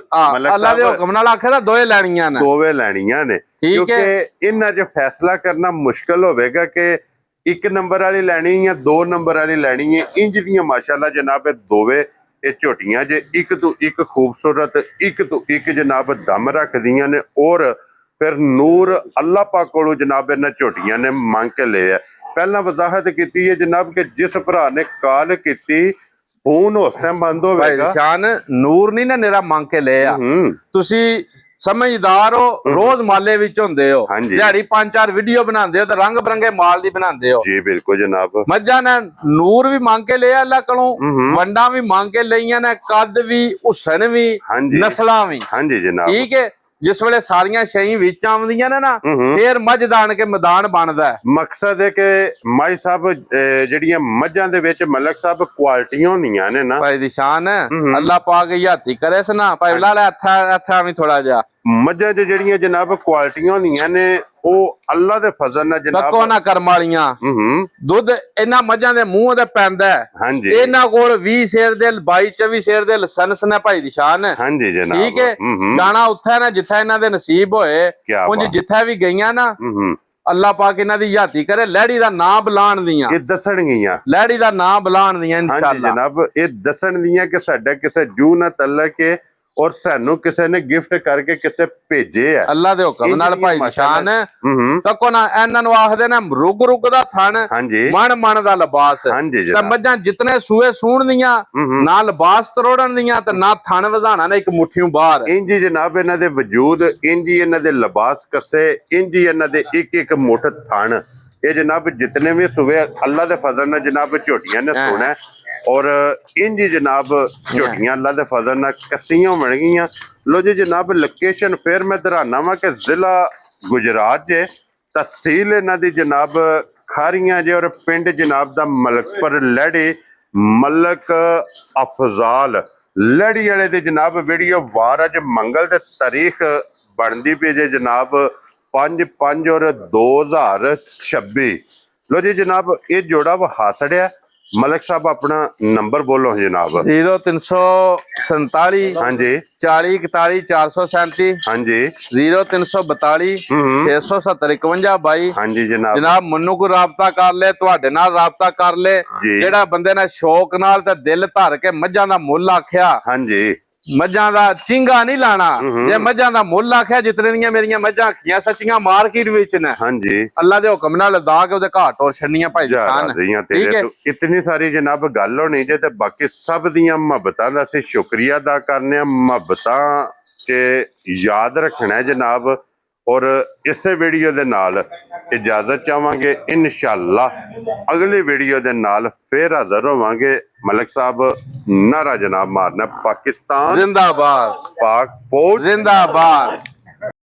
ਅੱਲਾ ਦੇ ਹੁਕਮ ਨਾਲ ਆਖਿਆ ਤਾਂ ਦੋਵੇਂ ਲੈਣੀਆਂ ਨੇ। ਦੋਵੇਂ ਲੈਣੀਆਂ ਨੇ ਕਿਉਂਕਿ ਇਹਨਾਂ 'ਚ ਫੈਸਲਾ ਕਰਨਾ ਮੁਸ਼ਕਲ ਹੋਵੇਗਾ ਕਿ 1 ਨੰਬਰ ਵਾਲੀ ਲੈਣੀ ਜਾਂ 2 ਨੰਬਰ ਵਾਲੀ ਲੈਣੀ ਹੈ। ਇੰਜ ਦੀਆਂ ਮਾਸ਼ਾਅੱਲਾ ਜਨਾਬ ਇਹ ਦੋਵੇਂ ਇਹ ਝੋਟੀਆਂ ਜੇ ਇੱਕ ਤੋਂ ਇੱਕ ਖੂਬਸੂਰਤ ਇੱਕ ਤੋਂ ਇੱਕ ਜਨਾਬ ਦਮ ਰੱਖਦੀਆਂ ਨੇ। ਔਰ ਫਿਰ ਨੂਰ ਅੱਲਾਹ ਪਾਕ ਕੋਲੋਂ ਜਨਾਬ ਇਹਨਾਂ ਝੋਟੀਆਂ ਨੇ ਮੰਗ ਕੇ ਲਿਆ। ਪਹਿਲਾਂ ਵਜ਼ਾਹਤ ਕੀਤੀ ਹੈ ਜਨਾਬ ਕਿ ਜਿਸ ਭਰਾ ਨੇ ਕਾਲ ਕੀਤੀ ਫੋਨ ਉਸ ਟਾਈਮ ਬੰਦ ਹੋਵੇਗਾ। ਸ਼ਾਨ ਨੂਰ ਨਹੀਂ ਨਾ ਮੇਰਾ ਮੰਗ ਕੇ ਲਿਆ। ਤੁਸੀਂ ਸਮਝਦਾਰ ਹੋ ਰੋਜ਼ ਮਾਲੇ ਵਿੱਚ ਹੁੰਦੇ ਹੋ ਦਿਹਾੜੀ 5-4 ਵੀਡੀਓ ਬਣਾਉਂਦੇ ਹੋ ਤੇ ਰੰਗ ਬਰੰਗੇ ਮਾਲ ਦੀ ਬਣਾਉਂਦੇ ਹੋ। ਜੀ ਬਿਲਕੁਲ ਜਨਾਬ। ਮੱਝਾਂ ਨੇ ਨੂਰ ਵੀ ਮੰਗ ਕੇ ਲਿਆ ਅੱਲਾ ਕੋਲੋਂ ਵੰਡਾਂ ਵੀ ਮੰਗ ਕੇ ਲਈਆਂ ਨੇ ਕੱਦ ਵੀ ਹੁਸਨ ਵੀ ਨਸਲਾਂ ਵੀ। ਹਾਂਜੀ ਜਨਾਬ। ਠੀਕ ਹੈ। ਜਿਸ ਵੇਲੇ ਸਾਰੀਆਂ ਸ਼ਈ ਵਿੱਚ ਆਉਂਦੀਆਂ ਨੇ ਨਾ ਫੇਰ ਮੱਝ ਦਾਣ ਕੇ ਮੈਦਾਨ ਬਣਦਾ। ਮਕਸਦ ਹੈ ਕਿ ਮਾਈ ਸਾਹਿਬ ਜਿਹੜੀਆਂ ਮੱਝਾਂ ਦੇ ਵਿੱਚ ਮਲਕ ਸਾਹਿਬ ਕੁਆਲਿਟੀਆਂ ਹੁੰਦੀਆਂ ਨੇ ਨਾ ਭਾਈ ਦੀ ਸ਼ਾਨ ਅੱਲਾ ਪਾਕ ਹੱਥੀ ਕਰੇ ਸਨਾ ਭਾਈ ਲਾ ਲੈ ਹੱਥਾਂ ਵੀ ਥੋੜਾ ਜਿਹਾ ਮੱਝਾਂ 'ਚ ਜਿਹੜੀਆਂ ਜਨਾਬ ਕੁਆਲਿਟੀਆਂ ਹੁੰਦੀਆਂ ਨੇ ਉਹ ਅੱਲਾ ਦੇ ਫਜ਼ਲ ਨਾਲ ਜਨਾਬ ਤੱਕੋ ਨਾ ਕਰਮ ਵਾਲੀਆਂ। ਦੁੱਧ ਇਹਨਾਂ ਮੱਝਾਂ ਦੇ ਮੂੰਹ ਤੇ ਪੈਂਦਾ। ਹਾਂਜੀ ਇਹਨਾਂ ਕੋਲ 20 ਸ਼ੇਰ ਦੇ 22-24 ਸ਼ੇਰ ਦੇ ਲਾਇਸੈਂਸ ਨੇ ਭਾਈ ਦੀ ਸ਼ਾਨ। ਹਾਂਜੀ ਜਨਾਬ। ਠੀਕ ਹੈ। ਜਾਣਾ ਉੱਥੇ ਨਾ ਜਿੱਥੇ ਇਹਨਾਂ ਦੇ ਨਸੀਬ ਹੋਏ ਉਂਝ ਜਿੱਥੇ ਵੀ ਗਈਆਂ ਨਾ ਅੱਲਾ ਪਾਕ ਇਹਨਾਂ ਦੀ ਹੱਥੀ ਕਰੇ ਲਹਿੜੀ ਦਾ ਨਾਂ ਬੁਲਾਣ ਦੀਆਂ। ਇਹ ਦੱਸਣਗੀਆਂ ਲਹਿੜੀ ਦਾ ਨਾਂ ਬੁਲਾਣ ਦੀਆਂ ਇਨਸ਼ਾਅੱਲਾ। ਹਾਂਜੀ ਜਨਾਬ। ਇਹ ਦੱਸਣ ਦੀਆਂ ਕਿ ਸਾਡਾ ਕਿਸੇ ਜੂ ਨਾ ਤਲਕ ਹੈ ਔਰ ਸਾਨੂੰ ਕਿਸੇ ਨੇ ਗਿਫਟ ਕਰਕੇ ਕਿਸੇ ਭੇਜੇ ਆ ਅੱਲਾ ਦੇ ਹੁਕਮ ਨਾਲ ਭਾਈ ਦੀ ਸ਼ਾਨ। ਤੱਕੋ ਨਾ ਇਹਨਾਂ ਨੂੰ ਆਖਦੇ ਨੇ ਰੁਗ ਰੁਗ ਦਾ ਥਣ ਮਣ ਮਣ ਦਾ ਲਿਬਾਸ। ਤੇ ਮੱਝਾਂ ਜਿਤਨੇ ਸੂਏ ਸੂਣਦੀਆਂ ਨਾ ਲਿਬਾਸ ਤਰੋੜਨ ਦੀਆਂ ਤੇ ਨਾ ਥਣ ਵਧਾਣਾ ਨੇ ਇੱਕ ਮੁੱਠੀਓਂ ਬਾਹਰ। ਇੰਜੀ ਜਨਾਬ ਇਹਨਾਂ ਦੇ ਵਜੂਦ ਇੰਜੀ ਇਹਨਾਂ ਦੇ ਲਿਬਾਸ ਕੱਸੇ ਇੰਜੀ ਇਹਨਾਂ ਦੇ ਇੱਕ ਇੱਕ ਮੁੱਠ ਥਣ ਇਹ ਜਨਾਬ ਜਿਤਨੇ ਵੀ ਸੂਏ ਅੱਲਾ ਦੇ ਫਜ਼ਲ ਨਾਲ ਜਨਾਬ ਝੋਟੀਆਂ ਨੇ ਸੋਣਾ ਔਰ ਇੰਜ ਜਨਾਬ ਝੋਟੀਆਂ ਅੱਲਾ ਦੇ ਫਜ਼ਲ ਨਾਲ ਕੱਸੀਆਂ ਬਣ ਗਈਆਂ। ਲੋ ਜੀ ਜਨਾਬ ਲੋਕੇਸ਼ਨ ਫਿਰ ਮੈਂ ਦਰਾਨਾ ਵਾ ਕਿ ਜ਼ਿਲ੍ਹਾ ਗੁਜਰਾਤ ਜੇ ਤਹਿਸੀਲ ਇਹਨਾਂ ਦੀ ਜਨਾਬ ਖਾਰੀਆਂ ਜੇ ਔਰ ਪਿੰਡ ਜਨਾਬ ਦਾ ਮਲਕਪੁਰ ਲੜੀ ਮਲਕ ਅਫਜ਼ਾਲ ਲੜੀ ਵਾਲੇ ਦੇ ਜਨਾਬ ਵੀਡੀਓ ਵਾਰ ਅੱਜ ਮੰਗਲ ਤੇ ਤਾਰੀਖ ਬਣਦੀ ਪਈ ਜੇ ਜਨਾਬ 5/5 ਔਰ 2026। ਲੋ ਜੀ ਜਨਾਬ ਇਹ ਜੋੜਾ ਵਾ ਹਾਸੜਿਆ ਮਲਕ ਸਾਹਿਬ ਆਪਣਾ ਨੰਬਰ ਬੋਲੋ ਜਨਾਬ। 0347 ਹਾਂਜੀ 40 41 437 ਹਾਂਜੀ 0342 670 51 22। ਹਾਂਜੀ ਜਨਾਬ। ਜਨਾਬ ਮੈਨੂੰ ਕੋਈ ਰਾਬਤਾ ਕਰ ਲੈ, ਤੁਹਾਡੇ ਨਾਲ ਰਾਬਤਾ ਕਰ ਲੈ। ਜੀ। ਜਿਹੜਾ ਬੰਦੇ ਨੇ ਸ਼ੌਕ ਨਾਲ ਤੇ ਦਿਲ ਧਰ ਕੇ ਮੱਝਾਂ ਦਾ ਮੁੱਲ ਆਖਿਆ, ਹਾਂਜੀ ਮੱਝਾਂ ਦਾ ਚਿੰਗਾ ਨਹੀਂ ਲਾਣਾ। ਜੇ ਮੱਝਾਂ ਦਾ ਮੁੱਲ ਆਖਿਆ, ਜਿਤਨੇ ਦੀਆਂ ਮੇਰੀਆਂ ਮੱਝਾਂ ਆਖੀਆਂ ਸੱਚੀਆਂ ਮਾਰਕੀਟ ਵਿੱਚ ਨੇ, ਹਾਂਜੀ ਅੱਲਾ ਦੇ ਹੁਕਮ ਨਾਲ ਲਦਾ ਕੇ ਉਹਦੇ ਘਾਟ ਹੋਰ ਛੱਡਣੀਆਂ ਭਾਈ ਜਾਨ। ਠੀਕ ਹੈ। ਇਤਨੀ ਸਾਰੀ ਜਨਾਬ ਗੱਲ ਹੋਣੀ ਜੇ, ਤੇ ਬਾਕੀ ਸਭ ਦੀਆਂ ਮੁਹੱਬਤਾਂ ਦਾ ਅਸੀਂ ਸ਼ੁਕਰੀਆ ਅਦਾ ਕਰਨੇ ਆ। ਮੁਹੱਬਤਾਂ ਕੇ ਯਾਦ ਰੱਖਣਾ ਹੈ ਜਨਾਬ। ਔਰ ਇਸੇ ਵੀਡੀਓ ਦੇ ਨਾਲ ਇਜਾਜ਼ਤ ਚਾਹਾਂਗੇ। ਇਨਸ਼ਾਅੱਲਾ ਅਗਲੀ ਵੀਡੀਓ ਦੇ ਨਾਲ ਫੇਰ ਹਾਜ਼ਰ ਹੋਵਾਂਗੇ। ਮਲਕ ਸਾਹਿਬ ਨਾਰਾ ਜਨਾਬ ਮਾਰਨਾ, ਪਾਕਿਸਤਾਨ जिंदाबाद, पाक फौज जिंदाबाद।